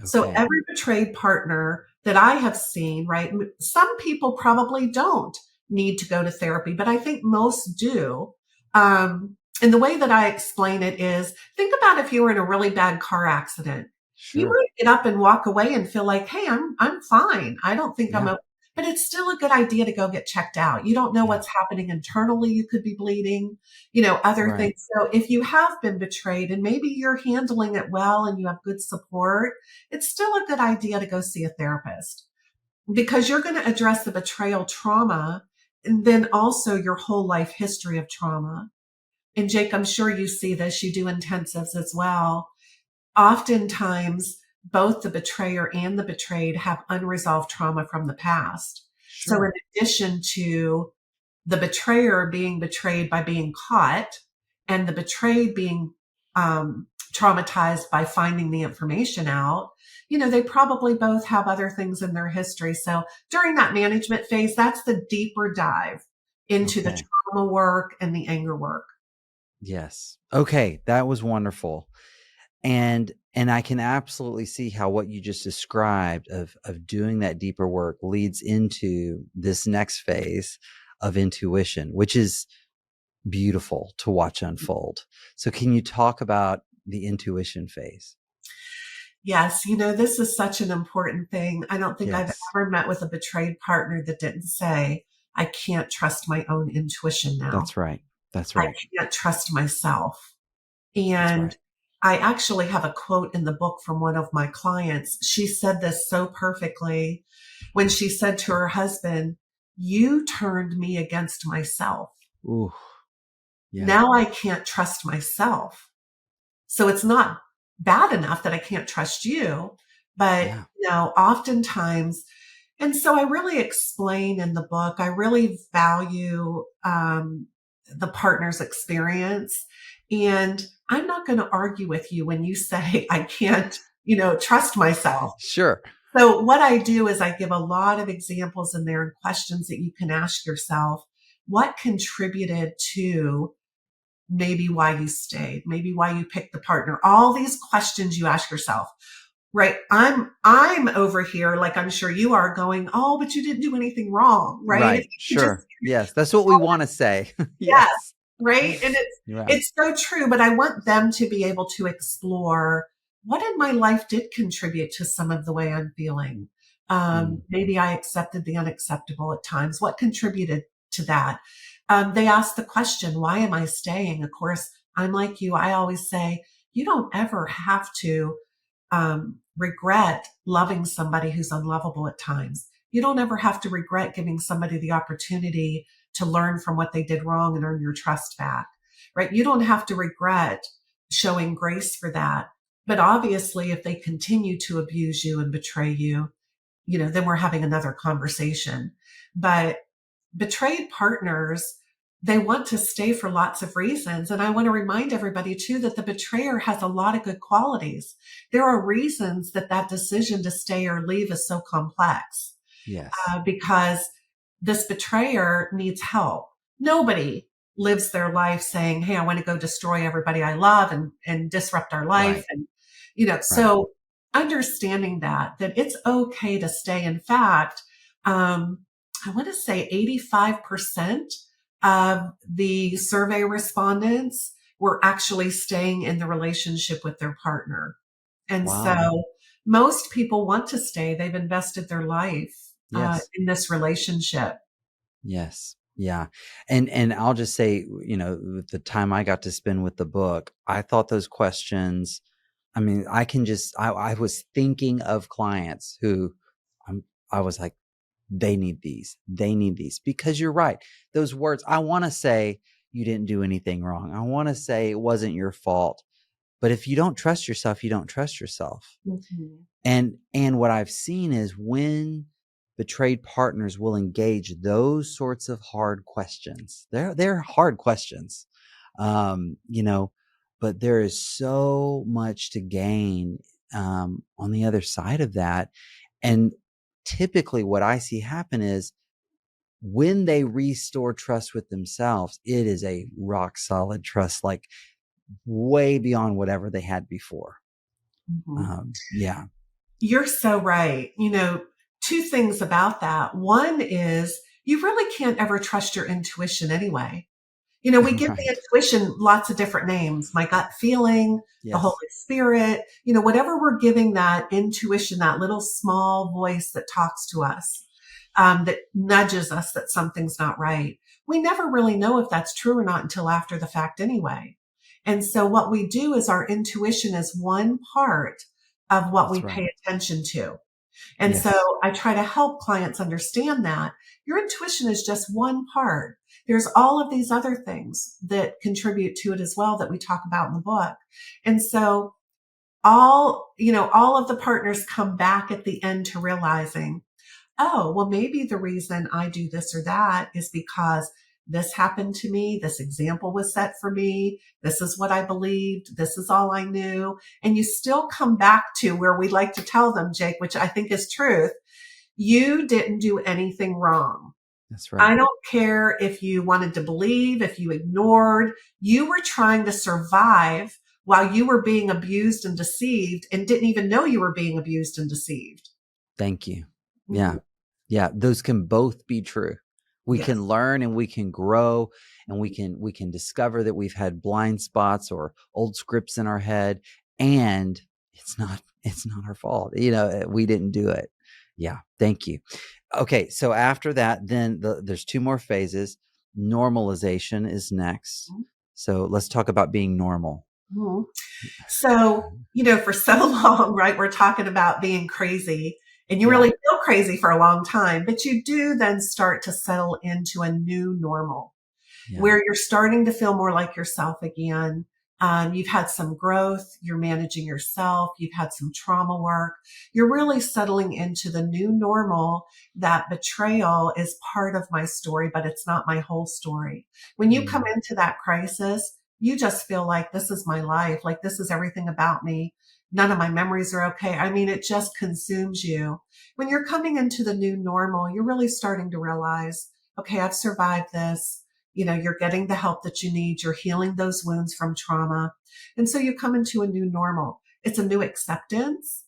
[SPEAKER 1] So
[SPEAKER 2] Okay.
[SPEAKER 1] every betrayed partner that I have seen, right? Some people probably don't need to go to therapy, but I think most do. And the way that I explain it is think about if you were in a really bad car accident. You
[SPEAKER 2] Sure.
[SPEAKER 1] might get up and walk away and feel like, hey, I'm fine. I don't think I'm
[SPEAKER 2] Yeah.
[SPEAKER 1] okay. But it's still a good idea to go get checked out. You don't know
[SPEAKER 2] Yeah.
[SPEAKER 1] what's happening internally. You could be bleeding, other things.
[SPEAKER 2] Right.
[SPEAKER 1] So if you have been betrayed and maybe you're handling it well and you have good support, it's still a good idea to go see a therapist because you're going to address the betrayal trauma and then also your whole life history of trauma. And Jake, I'm sure you see this. You do intensives as well. Oftentimes, both the betrayer and the betrayed have unresolved trauma from the past. So in
[SPEAKER 2] Sure.
[SPEAKER 1] addition to the betrayer being betrayed by being caught and the betrayed being traumatized by finding the information out, they probably both have other things in their history. So during that management phase, that's the deeper dive into the
[SPEAKER 2] Okay.
[SPEAKER 1] trauma work and the anger work.
[SPEAKER 2] Yes. Okay. That was wonderful. And I can absolutely see how what you just described of doing that deeper work leads into this next phase of intuition, which is beautiful to watch unfold. So can you talk about the intuition phase?
[SPEAKER 1] Yes, this is such an important thing. I don't think I've
[SPEAKER 2] Yes.
[SPEAKER 1] ever met with a betrayed partner that didn't say, I can't trust my own intuition now.
[SPEAKER 2] That's right. That's
[SPEAKER 1] I
[SPEAKER 2] right.
[SPEAKER 1] can't trust myself.
[SPEAKER 2] That's
[SPEAKER 1] And
[SPEAKER 2] right.
[SPEAKER 1] I actually have a quote in the book from one of my clients. She said this so perfectly when she said to her husband, you turned me against myself.
[SPEAKER 2] Ooh. Yeah.
[SPEAKER 1] Now I can't trust myself. So it's not bad enough that I can't trust you, but
[SPEAKER 2] Yeah.
[SPEAKER 1] oftentimes, and so I really explain in the book, I really value the partner's experience. And I'm not going to argue with you when you say I can't, trust myself.
[SPEAKER 2] Sure.
[SPEAKER 1] So what I do is I give a lot of examples in there and questions that you can ask yourself. What contributed to maybe why you stayed, maybe why you picked the partner, all these questions you ask yourself, right? I'm over here, like I'm sure you are going, oh, but you didn't do anything wrong, right? If
[SPEAKER 2] Right.
[SPEAKER 1] you could just,
[SPEAKER 2] Sure. Yes. That's what we want to say.
[SPEAKER 1] yeah,
[SPEAKER 2] Yes.
[SPEAKER 1] right. And
[SPEAKER 2] You're right.
[SPEAKER 1] it's so true, but I want them to be able to explore what in my life did contribute to some of the way I'm feeling.
[SPEAKER 2] Mm.
[SPEAKER 1] Maybe I accepted the unacceptable at times. What contributed to that? They ask the question, why am I staying? Of course, I'm like you. I always say, you don't ever have to regret loving somebody who's unlovable at times. You don't ever have to regret giving somebody the opportunity to learn from what they did wrong and earn your trust back, right? You don't have to regret showing grace for that. But obviously, if they continue to abuse you and betray you, then we're having another conversation. But betrayed partners, they want to stay for lots of reasons. And I want to remind everybody too that the betrayer has a lot of good qualities. There are reasons that that decision to stay or leave is so complex.
[SPEAKER 2] Yes.
[SPEAKER 1] Because this betrayer needs help. Nobody lives their life saying, hey, I want to go destroy everybody I love and disrupt our life.
[SPEAKER 2] Right.
[SPEAKER 1] And,
[SPEAKER 2] Right.
[SPEAKER 1] so understanding that it's okay to stay. In fact, I want to say 85% of the survey respondents were actually staying in the relationship with their partner. And
[SPEAKER 2] Wow.
[SPEAKER 1] so most people want to stay. They've invested their life
[SPEAKER 2] Yes.
[SPEAKER 1] in this relationship.
[SPEAKER 2] Yes. Yeah. And I'll just say, with the time I got to spend with the book, I thought those questions, I mean, I was thinking of clients who I was like, they need these. They need these, because you're right. Those words, I want to say you didn't do anything wrong. I want to say it wasn't your fault. But if you don't trust yourself, you don't trust yourself.
[SPEAKER 1] Mm-hmm.
[SPEAKER 2] And what I've seen is when betrayed partners will engage those sorts of hard questions. They're hard questions. You know, but there is so much to gain on the other side of that. And typically what I see happen is when they restore trust with themselves, it is a rock solid trust, like way beyond whatever they had before.
[SPEAKER 1] Mm-hmm.
[SPEAKER 2] Yeah.
[SPEAKER 1] You're so right. Two things about that. One is you really can't ever trust your intuition anyway. We give the
[SPEAKER 2] Right.
[SPEAKER 1] intuition lots of different names, my gut feeling, the Holy
[SPEAKER 2] Yes.
[SPEAKER 1] Spirit, whatever we're giving that intuition, that little small voice that talks to us, that nudges us that something's not right. We never really know if that's true or not until after the fact anyway. And so what we do is our intuition is one part of what we
[SPEAKER 2] That's right.
[SPEAKER 1] pay attention to. And so
[SPEAKER 2] Yes.
[SPEAKER 1] I try to help clients understand that your intuition is just one part. There's all of these other things that contribute to it as well that we talk about in the book. And so all of the partners come back at the end to realizing, oh, well, maybe the reason I do this or that is because this happened to me. This example was set for me. This is what I believed. This is all I knew. And you still come back to where we like to tell them, Jake, which I think is truth. You didn't do anything wrong.
[SPEAKER 2] That's
[SPEAKER 1] I
[SPEAKER 2] right.
[SPEAKER 1] don't care if you wanted to believe, if you ignored, you were trying to survive while you were being abused and deceived and didn't even know you were being abused and deceived.
[SPEAKER 2] Thank you.
[SPEAKER 1] Mhm.
[SPEAKER 2] Yeah. Yeah. Those can both be true. We can
[SPEAKER 1] Yes.
[SPEAKER 2] learn and we can grow, and we can discover that we've had blind spots or old scripts in our head, and it's not our fault. We didn't do it. Yeah. Thank you. Okay. So after that, then there's two more phases. Normalization is next. So let's talk about being normal.
[SPEAKER 1] Mhm. So, for so long, right, we're talking about being crazy and you
[SPEAKER 2] Yeah.
[SPEAKER 1] really feel crazy for a long time, but you do then start to settle into a new normal
[SPEAKER 2] Yeah.
[SPEAKER 1] where you're starting to feel more like yourself again. You've had some growth. You're managing yourself. You've had some trauma work. You're really settling into the new normal. That betrayal is part of my story, but it's not my whole story. When you come
[SPEAKER 2] Mm,
[SPEAKER 1] into that crisis, you just feel like this is my life. Like this is everything about me. None of my memories are okay. I mean, it just consumes you. When you're coming into the new normal, you're really starting to realize, okay, I've survived this. You're getting the help that you need. You're healing those wounds from trauma. And so you come into a new normal. It's a new acceptance,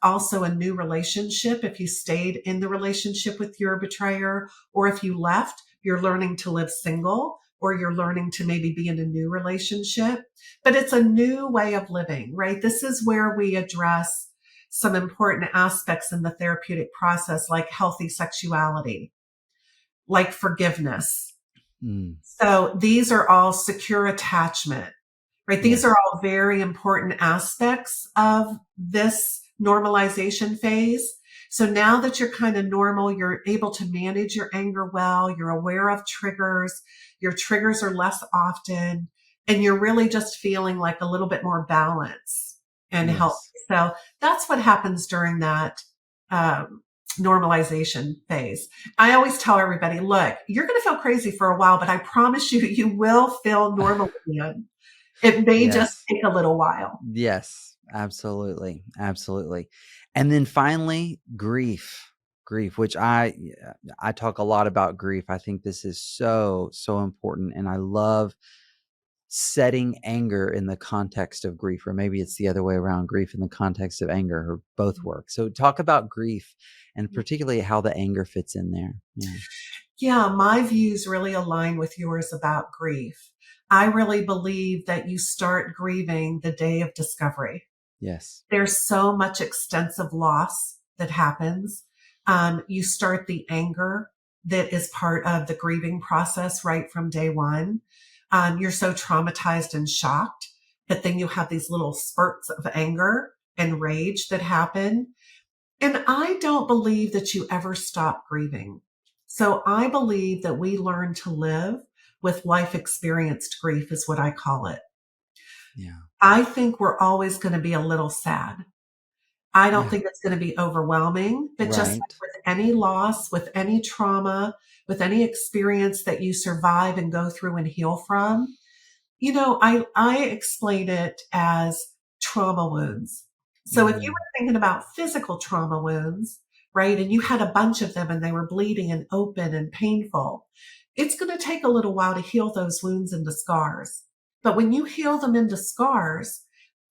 [SPEAKER 1] also a new relationship. If you stayed in the relationship with your betrayer, or if you left, you're learning to live single, or you're learning to maybe be in a new relationship. But it's a new way of living, right? This is where we address some important aspects in the therapeutic process, like healthy sexuality, like forgiveness.
[SPEAKER 2] mm,
[SPEAKER 1] So these are all secure attachment, right? These are
[SPEAKER 2] yes.
[SPEAKER 1] all very important aspects of this normalization phase. So now that you're kind of normal, you're able to manage your anger well, you're aware of triggers, your triggers are less often. and you're really just feeling like a little bit more balance and healthy.
[SPEAKER 2] Yes.
[SPEAKER 1] So that's what happens during that um, normalization phase. I always tell everybody, look, you're going to feel crazy for a while, but I promise you, you will feel normal again. It may just
[SPEAKER 2] Yes.
[SPEAKER 1] take a little while.
[SPEAKER 2] Yes. Absolutely. Absolutely. And then finally, grief. Grief, which I talk a lot about grief. I think this is so, so important. And I love setting anger in the context of grief, or maybe it's the other way around, grief in the context of anger, or both work. So talk about grief and particularly how the anger fits in there. Yeah.
[SPEAKER 1] Yeah, my views really align with yours about grief. I really believe that you start grieving the day of discovery.
[SPEAKER 2] Yes.
[SPEAKER 1] There's so much extensive loss that happens. You start the anger that is part of the grieving process right from day one. You're so traumatized and shocked, but then you have these little spurts of anger and rage that happen. And I don't believe that you ever stop grieving. So I believe that we learn to live with life experienced grief, is what I call it.
[SPEAKER 2] Yeah.
[SPEAKER 1] I think we're always going to be a little sad. I don't
[SPEAKER 2] Yeah.
[SPEAKER 1] think it's going to be overwhelming, but just like
[SPEAKER 2] Right.
[SPEAKER 1] with any loss, with any trauma, with any experience that you survive and go through and heal from, I explain it as trauma wounds. So if you
[SPEAKER 2] Mm.
[SPEAKER 1] were thinking about physical trauma wounds, right, and you had a bunch of them and they were bleeding and open and painful, it's going to take a little while to heal those wounds into scars. But when you heal them into scars,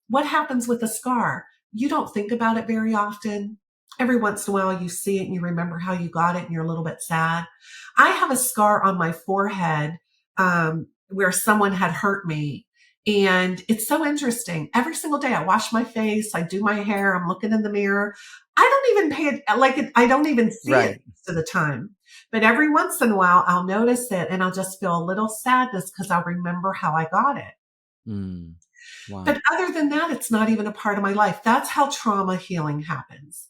[SPEAKER 1] what happens with a scar? You don't think about it very often. Every once in a while, you see it and you remember how you got it and you're a little bit sad. I have a scar on my forehead where someone had hurt me. And it's so interesting. Every single day, I wash my face, I do my hair, I'm looking in the mirror. I don't even pay it like it, I don't even see it
[SPEAKER 2] Right.
[SPEAKER 1] most of the time. But every once in a while, I'll notice it and I'll just feel a little sadness because I'll remember how I got it.
[SPEAKER 2] Mm. Wow.
[SPEAKER 1] But other than that, it's not even a part of my life. That's how trauma healing happens,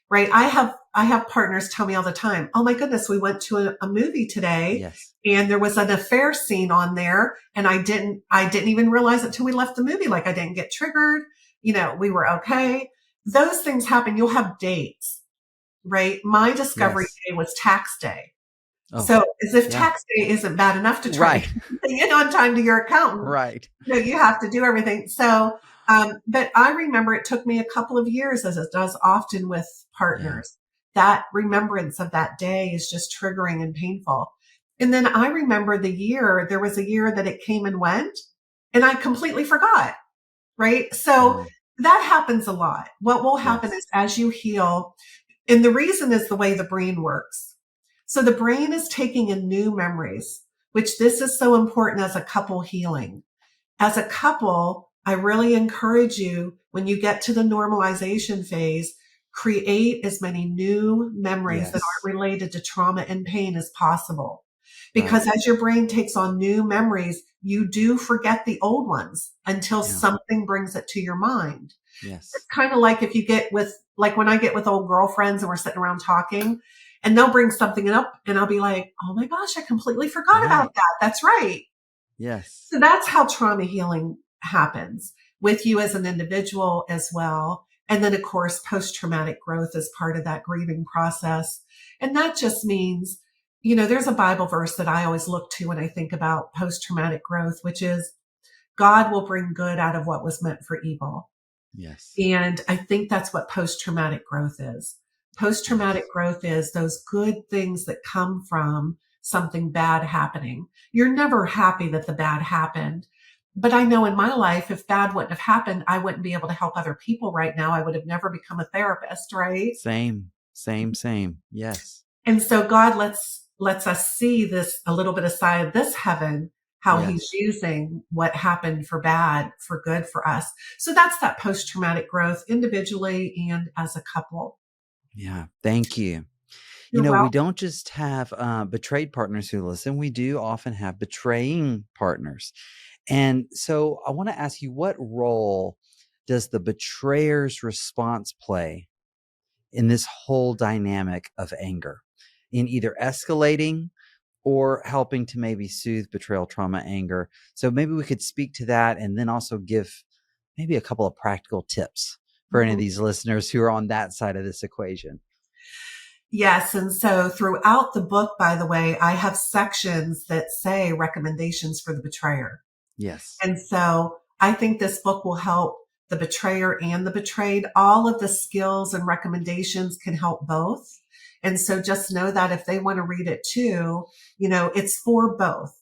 [SPEAKER 1] right? I have partners tell me all the time, "Oh my goodness, we went to a movie today
[SPEAKER 2] Yes.
[SPEAKER 1] and there was an affair scene on there and I didn't even realize it till we left the movie. Like I didn't get triggered. We were okay." Those things happen. You'll have dates, right? My discovery
[SPEAKER 2] Yes.
[SPEAKER 1] day was tax day.
[SPEAKER 2] Oh,
[SPEAKER 1] So as if
[SPEAKER 2] yeah.
[SPEAKER 1] tax day isn't bad enough to try to
[SPEAKER 2] Right.
[SPEAKER 1] get everything in on time to your accountant,
[SPEAKER 2] Right.
[SPEAKER 1] you have to do everything. So, but I remember it took me a couple of years, as it does often with
[SPEAKER 2] Yeah.
[SPEAKER 1] partners. That remembrance of that day is just triggering and painful. And then I remember there was a year that it came and went, and I completely forgot, right? So
[SPEAKER 2] Wow.
[SPEAKER 1] that happens a lot. What will happen
[SPEAKER 2] Yes.
[SPEAKER 1] is as you heal, and the reason is the way the brain works. So the brain is taking in new memories, which this is so important as a couple healing. As a couple, I really encourage you when you get to the normalization phase, create as many new memories that
[SPEAKER 2] Yes.
[SPEAKER 1] aren't related to trauma and pain as possible.
[SPEAKER 2] Right.
[SPEAKER 1] Because as your brain takes on new memories, you do forget the old ones until
[SPEAKER 2] Yeah.
[SPEAKER 1] something brings it to your mind. It's
[SPEAKER 2] Yes.
[SPEAKER 1] kind of like if you get with, like when I get with old girlfriends and we're sitting around talking and they'll bring something up and I'll be like, "Oh my gosh, I completely forgot about
[SPEAKER 2] Right.
[SPEAKER 1] that. That's right."
[SPEAKER 2] Yes.
[SPEAKER 1] So that's how trauma healing happens with you as an individual as well. And then, of course, post traumatic growth is part of that grieving process. And that just means, there's a Bible verse that I always look to when I think about post traumatic growth, which is God will bring good out of what was meant for evil.
[SPEAKER 2] Yes.
[SPEAKER 1] And I think that's what post traumatic growth is. Post traumatic
[SPEAKER 2] Yes.
[SPEAKER 1] growth is those good things that come from something bad happening. You're never happy that the bad happened. But I know in my life, if bad wouldn't have happened, I wouldn't be able to help other people right now. I would have never become a therapist, right?
[SPEAKER 2] Same. Same. Same. Yes.
[SPEAKER 1] And so God lets us see this a little bit aside of this heaven, how he's
[SPEAKER 2] Yes.
[SPEAKER 1] using what happened for bad for good for us. So that's that post traumatic growth individually and as a couple.
[SPEAKER 2] Yeah. Thank you.
[SPEAKER 1] You're
[SPEAKER 2] We
[SPEAKER 1] welcome.
[SPEAKER 2] don't just have betrayed partners who listen, we do often have betraying partners. And so I want to ask you, what role does the betrayer's response play in this whole dynamic of anger, in either escalating or helping to maybe soothe betrayal trauma anger. So maybe we could speak to that and then also give maybe a couple of practical tips for any of
[SPEAKER 1] Mhm.
[SPEAKER 2] these listeners who are on that side of this equation.
[SPEAKER 1] Yes. And so throughout the book, by the way, I have sections that say recommendations for the betrayer.
[SPEAKER 2] Yes.
[SPEAKER 1] And so I think this book will help the betrayer and the betrayed. All of the skills and recommendations can help both. And so just know that if they want to read it too, it's for both,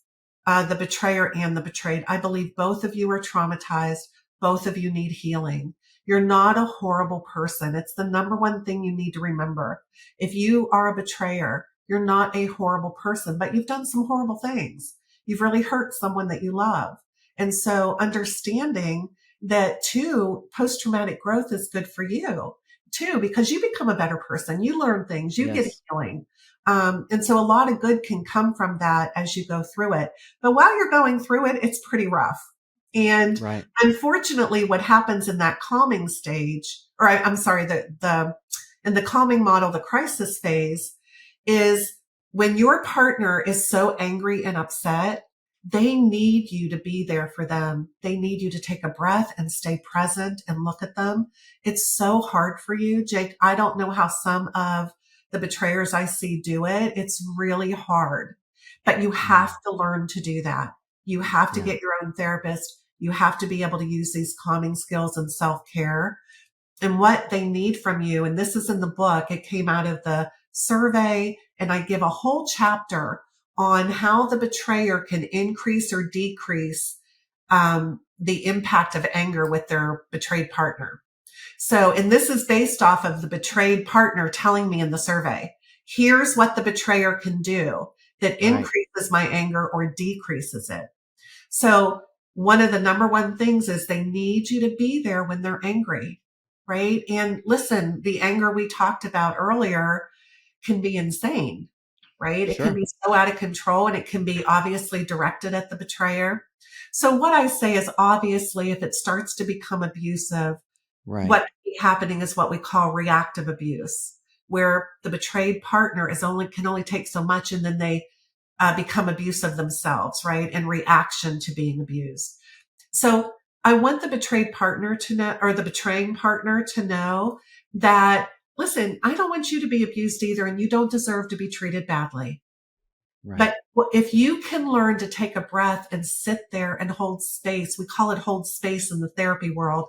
[SPEAKER 1] the betrayer and the betrayed. I believe both of you are traumatized. Both of you need healing. You're not a horrible person. It's the number one thing you need to remember. If you are a betrayer, you're not a horrible person, but you've done some horrible things. You've really hurt someone that you love. And so understanding that too, post-traumatic growth is good for you too, because you become a better person. You learn things, you get
[SPEAKER 2] Yes.
[SPEAKER 1] healing. And so a lot of good can come from that as you go through it. But while you're going through it, it's pretty rough. And
[SPEAKER 2] Right.
[SPEAKER 1] unfortunately, what happens in that calming stage, or I'm sorry, in the calming model, the crisis phase, is when your partner is so angry and upset, they need you to be there for them. They need you to take a breath and stay present and look at them. It's so hard for you, Jake. I don't know how some of the betrayers I see do it. It's really hard, but you have to learn to do that. You have to
[SPEAKER 2] Yeah.
[SPEAKER 1] get your own therapist. You have to be able to use these calming skills and self-care and what they need from you. And this is in the book. It came out of the survey, and I give a whole chapter on how the betrayer can increase or decrease the impact of anger with their betrayed partner. So, and this is based off of the betrayed partner telling me in the survey, here's what the betrayer can do that increases my anger or decreases it. So one of the number one things is they need you to be there when they're angry, right? And listen, the anger we talked about earlier can be insane, right? It can
[SPEAKER 2] Sure.
[SPEAKER 1] be so out of control, and it can be obviously directed at the betrayer. So what I say is, obviously, if it starts to become abusive,
[SPEAKER 2] Right.
[SPEAKER 1] what can be happening is what we call reactive abuse, where the betrayed partner can only take so much, and then they become abusive themselves, right? In reaction to being abused. So I want the betrayed partner to know, or the betraying partner to know that, listen, I don't want you to be abused either, and you don't deserve to be treated badly.
[SPEAKER 2] Right.
[SPEAKER 1] But if you can learn to take a breath and sit there and hold space, we call it hold space in the therapy world,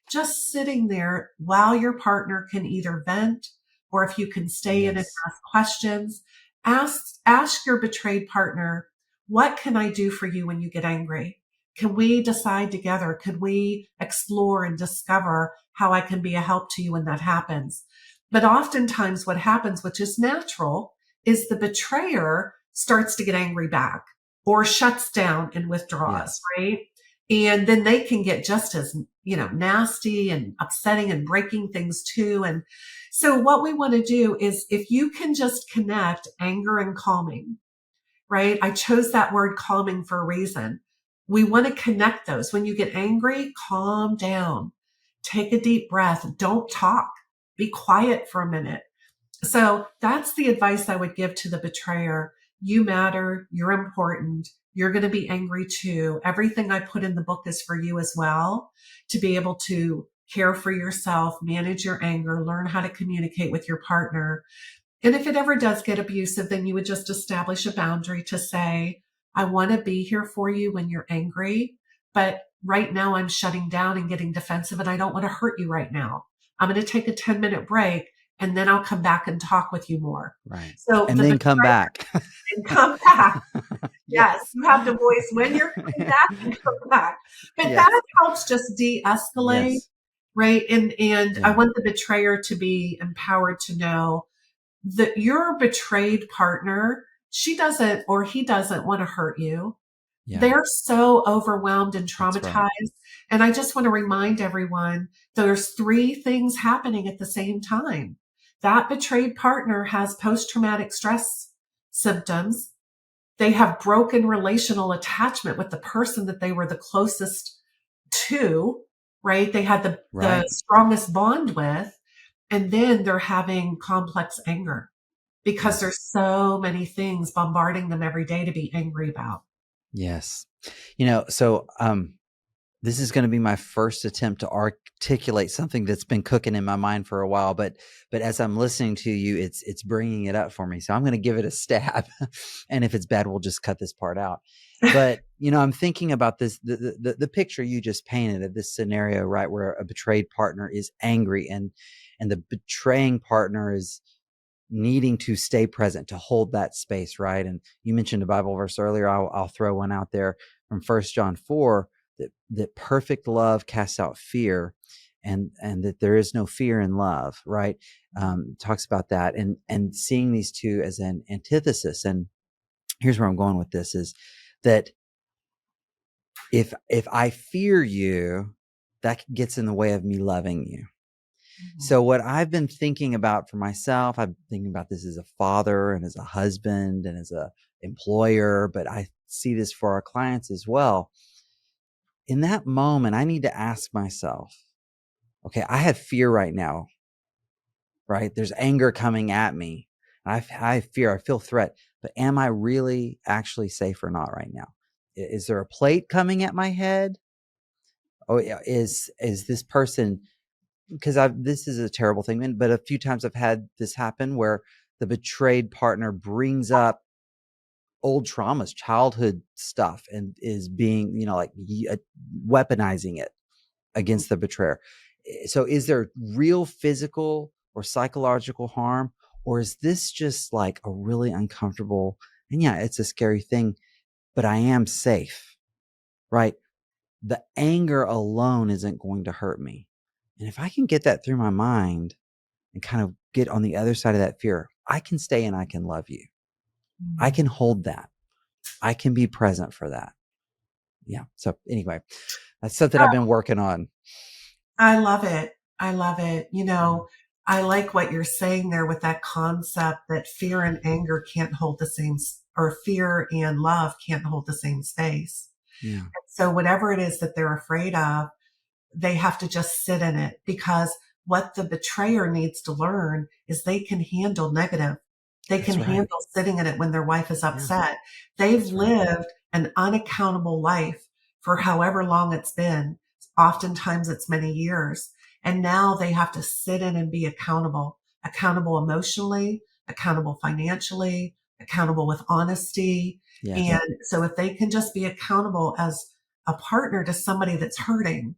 [SPEAKER 1] just sitting there while your partner can either vent, or if you can stay in and
[SPEAKER 2] Yes.
[SPEAKER 1] ask questions, ask your betrayed partner, what can I do for you when you get angry? Can we decide together? Could we explore and discover how I can be a help to you when that happens? But oftentimes what happens, which is natural, is the betrayer starts to get angry back or shuts down and withdraws,
[SPEAKER 2] Yes.
[SPEAKER 1] right? And then they can get just as, nasty and upsetting and breaking things too. And so what we want to do is, if you can just connect anger and calming, right? I chose that word calming for a reason. We want to connect those. When you get angry, calm down, take a deep breath. Don't talk. Be quiet for a minute. So that's the advice I would give to the betrayer. You matter. You're important. You're going to be angry too. Everything I put in the book is for you as well, to be able to care for yourself, manage your anger, learn how to communicate with your partner. And if it ever does get abusive, then you would just establish a boundary to say, I want to be here for you when you're angry, but right now I'm shutting down and getting defensive, and I don't want to hurt you right now. I'm going to take a 10-minute break, and then I'll come back and talk with you more.
[SPEAKER 2] Right.
[SPEAKER 1] So
[SPEAKER 2] And
[SPEAKER 1] the
[SPEAKER 2] then come
[SPEAKER 1] betrayer
[SPEAKER 2] back.
[SPEAKER 1] can come back. Yes,
[SPEAKER 2] Yes.
[SPEAKER 1] you have the voice when you're coming back and come back. But
[SPEAKER 2] Yes.
[SPEAKER 1] that helps just de-escalate,
[SPEAKER 2] Yes.
[SPEAKER 1] right? And I
[SPEAKER 2] Yeah.
[SPEAKER 1] want the betrayer to be empowered to know that your betrayed partner, she doesn't, or he doesn't want to hurt you.
[SPEAKER 2] Yeah.
[SPEAKER 1] They're so overwhelmed and
[SPEAKER 2] That's right.
[SPEAKER 1] traumatized. And I just want to remind everyone, there's three things happening at the same time. That betrayed partner has post-traumatic stress symptoms. They have broken relational attachment with the person that they were the closest to, right? They had the
[SPEAKER 2] Right.
[SPEAKER 1] strongest bond with, and then they're having complex anger. because
[SPEAKER 2] Yes.
[SPEAKER 1] there's so many things bombarding them every day to be angry about.
[SPEAKER 2] Yes. So this is going to be my first attempt to articulate something that's been cooking in my mind for a while, but as I'm listening to you, it's bringing it up for me. So I'm going to give it a stab. And if it's bad, we'll just cut this part out. But, I'm thinking about this, the picture you just painted of this scenario, right? Where a betrayed partner is angry and the betraying partner is needing to stay present, to hold that space, right? And you mentioned a Bible verse earlier. I'll throw one out there from 1 John 4, that perfect love casts out fear, and that there is no fear in love, right? Talks about that, and seeing these two as an antithesis. And here's where I'm going with this: is that if I fear you, that gets in the way of me loving you.
[SPEAKER 1] Mhm.
[SPEAKER 2] So what I've been thinking about for myself, I've been thinking about this as a father and as a husband and as a employer, but I see this for our clients as well. In that moment, I need to ask myself, okay, I have fear right now, right? There's anger coming at me. I fear, I feel threat, but am I really actually safe or not right now? Is there a plate coming at my head? Oh, yeah. Is this person, because this is a terrible thing, but a few times I've had this happen where the betrayed partner brings up old traumas, childhood stuff, and is being, weaponizing it against the betrayer. So is there real physical or psychological harm, or is this just like a really uncomfortable, and yeah, it's a scary thing, but I am safe, right? The anger alone isn't going to hurt me. And if I can get that through my mind and kind of get on the other side of that fear, I can stay and I can love you. I can hold that. I can be present for that. Yeah. So anyway, that's something I've been working on.
[SPEAKER 1] I love it. I love it. I like what you're saying there with that concept that fear and anger can't hold the same, or fear and love can't hold the same space.
[SPEAKER 2] Yeah.
[SPEAKER 1] So whatever it is that they're afraid of, they have to just sit in it, because what the betrayer needs to learn is they can handle negative. They can
[SPEAKER 2] That's right.
[SPEAKER 1] handle sitting in it when their wife is
[SPEAKER 2] Yeah.
[SPEAKER 1] upset. They've
[SPEAKER 2] That's right.
[SPEAKER 1] lived an unaccountable life for however long it's been. Oftentimes it's many years. And now they have to sit in and be accountable emotionally, accountable financially, accountable with honesty.
[SPEAKER 2] Yes.
[SPEAKER 1] And so if they can just be accountable as a partner to somebody that's hurting,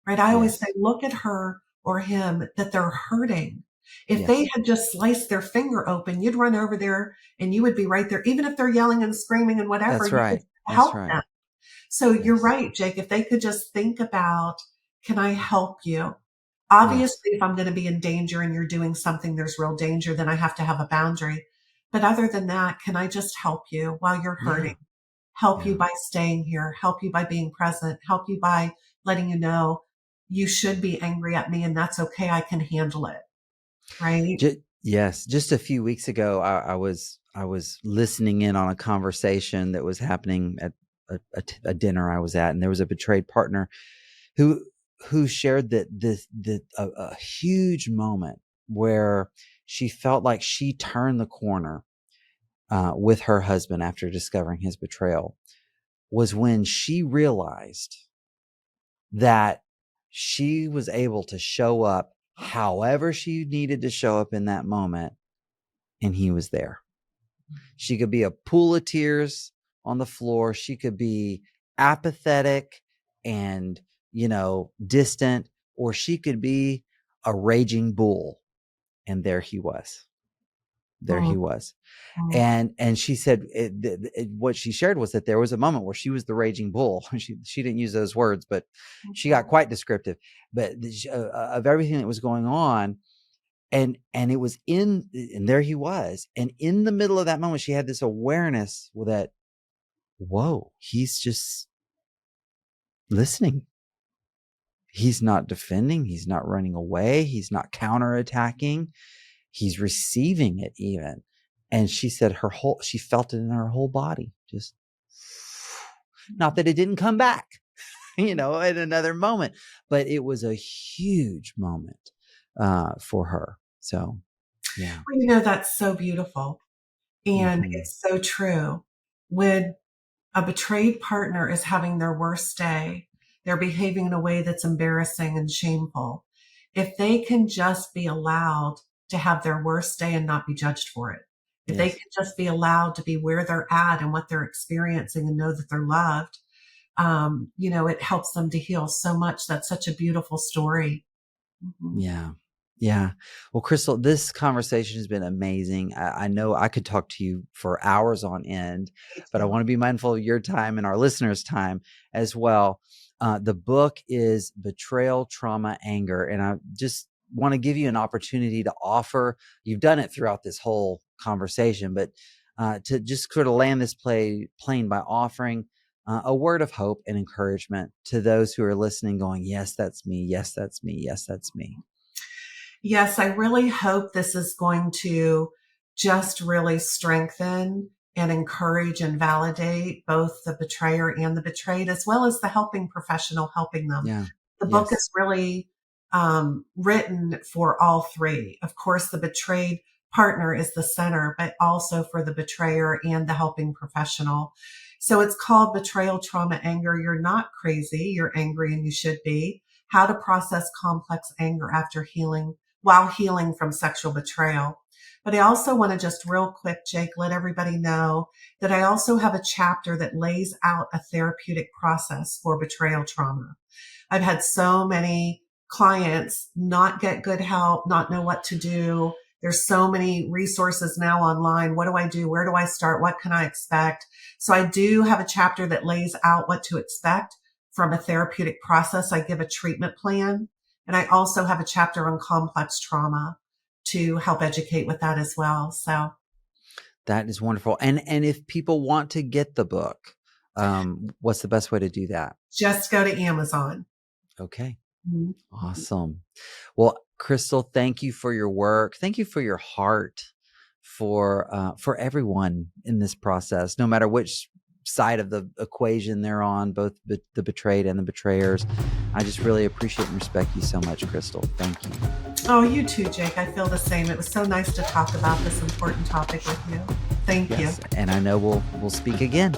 [SPEAKER 1] right? I always say,
[SPEAKER 2] Yes.
[SPEAKER 1] look at her or him that they're hurting. If they
[SPEAKER 2] Yes.
[SPEAKER 1] had just sliced their finger open, you'd run over there and you would be right there. Even if they're yelling and screaming and whatever,
[SPEAKER 2] That's
[SPEAKER 1] you could
[SPEAKER 2] right. That's
[SPEAKER 1] help
[SPEAKER 2] right.
[SPEAKER 1] them. So you're
[SPEAKER 2] Yes.
[SPEAKER 1] right, Jake. If they could just think about, can I help you?
[SPEAKER 2] Yes.
[SPEAKER 1] Obviously, if I'm going to be in danger and you're doing something, there's real danger, then I have to have a boundary. But other than that, can I just help you while you're
[SPEAKER 2] Yeah.
[SPEAKER 1] hurting? Help you
[SPEAKER 2] Yeah.
[SPEAKER 1] by staying here, help you by being present, help you by letting you know you should be angry at me and that's okay. I can handle it. Right.
[SPEAKER 2] Yes. Just a few weeks ago, I was listening in on a conversation that was happening at a dinner I was at, and there was a betrayed partner who shared a huge moment where she felt like she turned the corner with her husband after discovering his betrayal, was when she realized that she was able to show up however she needed to show up in that moment, and he was there. She could be a pool of tears on the floor. She could be apathetic and, distant, or she could be a raging bull. And there he was. There he
[SPEAKER 1] Mm,
[SPEAKER 2] was.
[SPEAKER 1] mm,
[SPEAKER 2] And she said what she shared was that there was a moment where she was the raging bull. She didn't use those words, but she got
[SPEAKER 1] mhm,
[SPEAKER 2] quite descriptive. But of everything that was going on, and it was and there he was, and in the middle of that moment, she had this awareness that, whoa, he's just listening. He's not defending. He's not running away. He's not counterattacking. He's receiving it even. And she said she felt it in her whole body. Just not that it didn't come back, in another moment, but it was a huge moment for her. So, Yeah.
[SPEAKER 1] Well, that's so beautiful. And
[SPEAKER 2] Hmm.
[SPEAKER 1] it's so true. When a betrayed partner is having their worst day, they're behaving in a way that's embarrassing and shameful. If they can just be allowed to have their worst day and not be judged for it, if they
[SPEAKER 2] Yes.
[SPEAKER 1] can just be allowed to be where they're at and what they're experiencing and know that they're loved, it helps them to heal so much. That's such a beautiful story. Mhm.
[SPEAKER 2] Yeah. Yeah. Well, Crystal, this conversation has been amazing. I know I could talk to you for hours on end,
[SPEAKER 1] Me
[SPEAKER 2] but I
[SPEAKER 1] too.
[SPEAKER 2] want to be mindful of your time and our listeners' time as well. The book is Betrayal, Trauma, Anger. And I just want to give you an opportunity to offer, you've done it throughout this whole conversation, but to just sort of land this plane by offering a word of hope and encouragement to those who are listening, going, yes, that's me. Yes, that's me. Yes, that's me.
[SPEAKER 1] Yes, I really hope this is going to just really strengthen and encourage and validate both the betrayer and the betrayed, as well as the helping professional helping them.
[SPEAKER 2] Yeah.
[SPEAKER 1] The book
[SPEAKER 2] Yes.
[SPEAKER 1] is really written for all three. Of course, the betrayed partner is the center, but also for the betrayer and the helping professional. So it's called Betrayal, Trauma, Anger. You're not crazy. You're angry and you should be. How to process complex anger after healing while healing from sexual betrayal. But I also want to just real quick, Jake, let everybody know that I also have a chapter that lays out a therapeutic process for betrayal trauma. I've had so many clients not get good help, not know what to do. There's so many resources now online. What do I do? Where do I start? What can I expect? So I do have a chapter that lays out what to expect from a therapeutic process. I give a treatment plan. And I also have a chapter on complex trauma to help educate with that as well. So
[SPEAKER 2] That is wonderful. And if people want to get the book, what's the best way to do that?
[SPEAKER 1] just go to Amazon.
[SPEAKER 2] Okay.
[SPEAKER 1] Mhm.
[SPEAKER 2] Awesome. Well, Crystal, thank you for your work. Thank you for your heart for everyone in this process, no matter which side of the equation they're on, both the betrayed and the betrayers. I just really appreciate and respect you so much, Crystal. Thank you.
[SPEAKER 1] Oh, you too, Jake. I feel the same. It was so nice to talk about this important topic with you. Thank you.
[SPEAKER 2] Yes, and I know we'll speak again.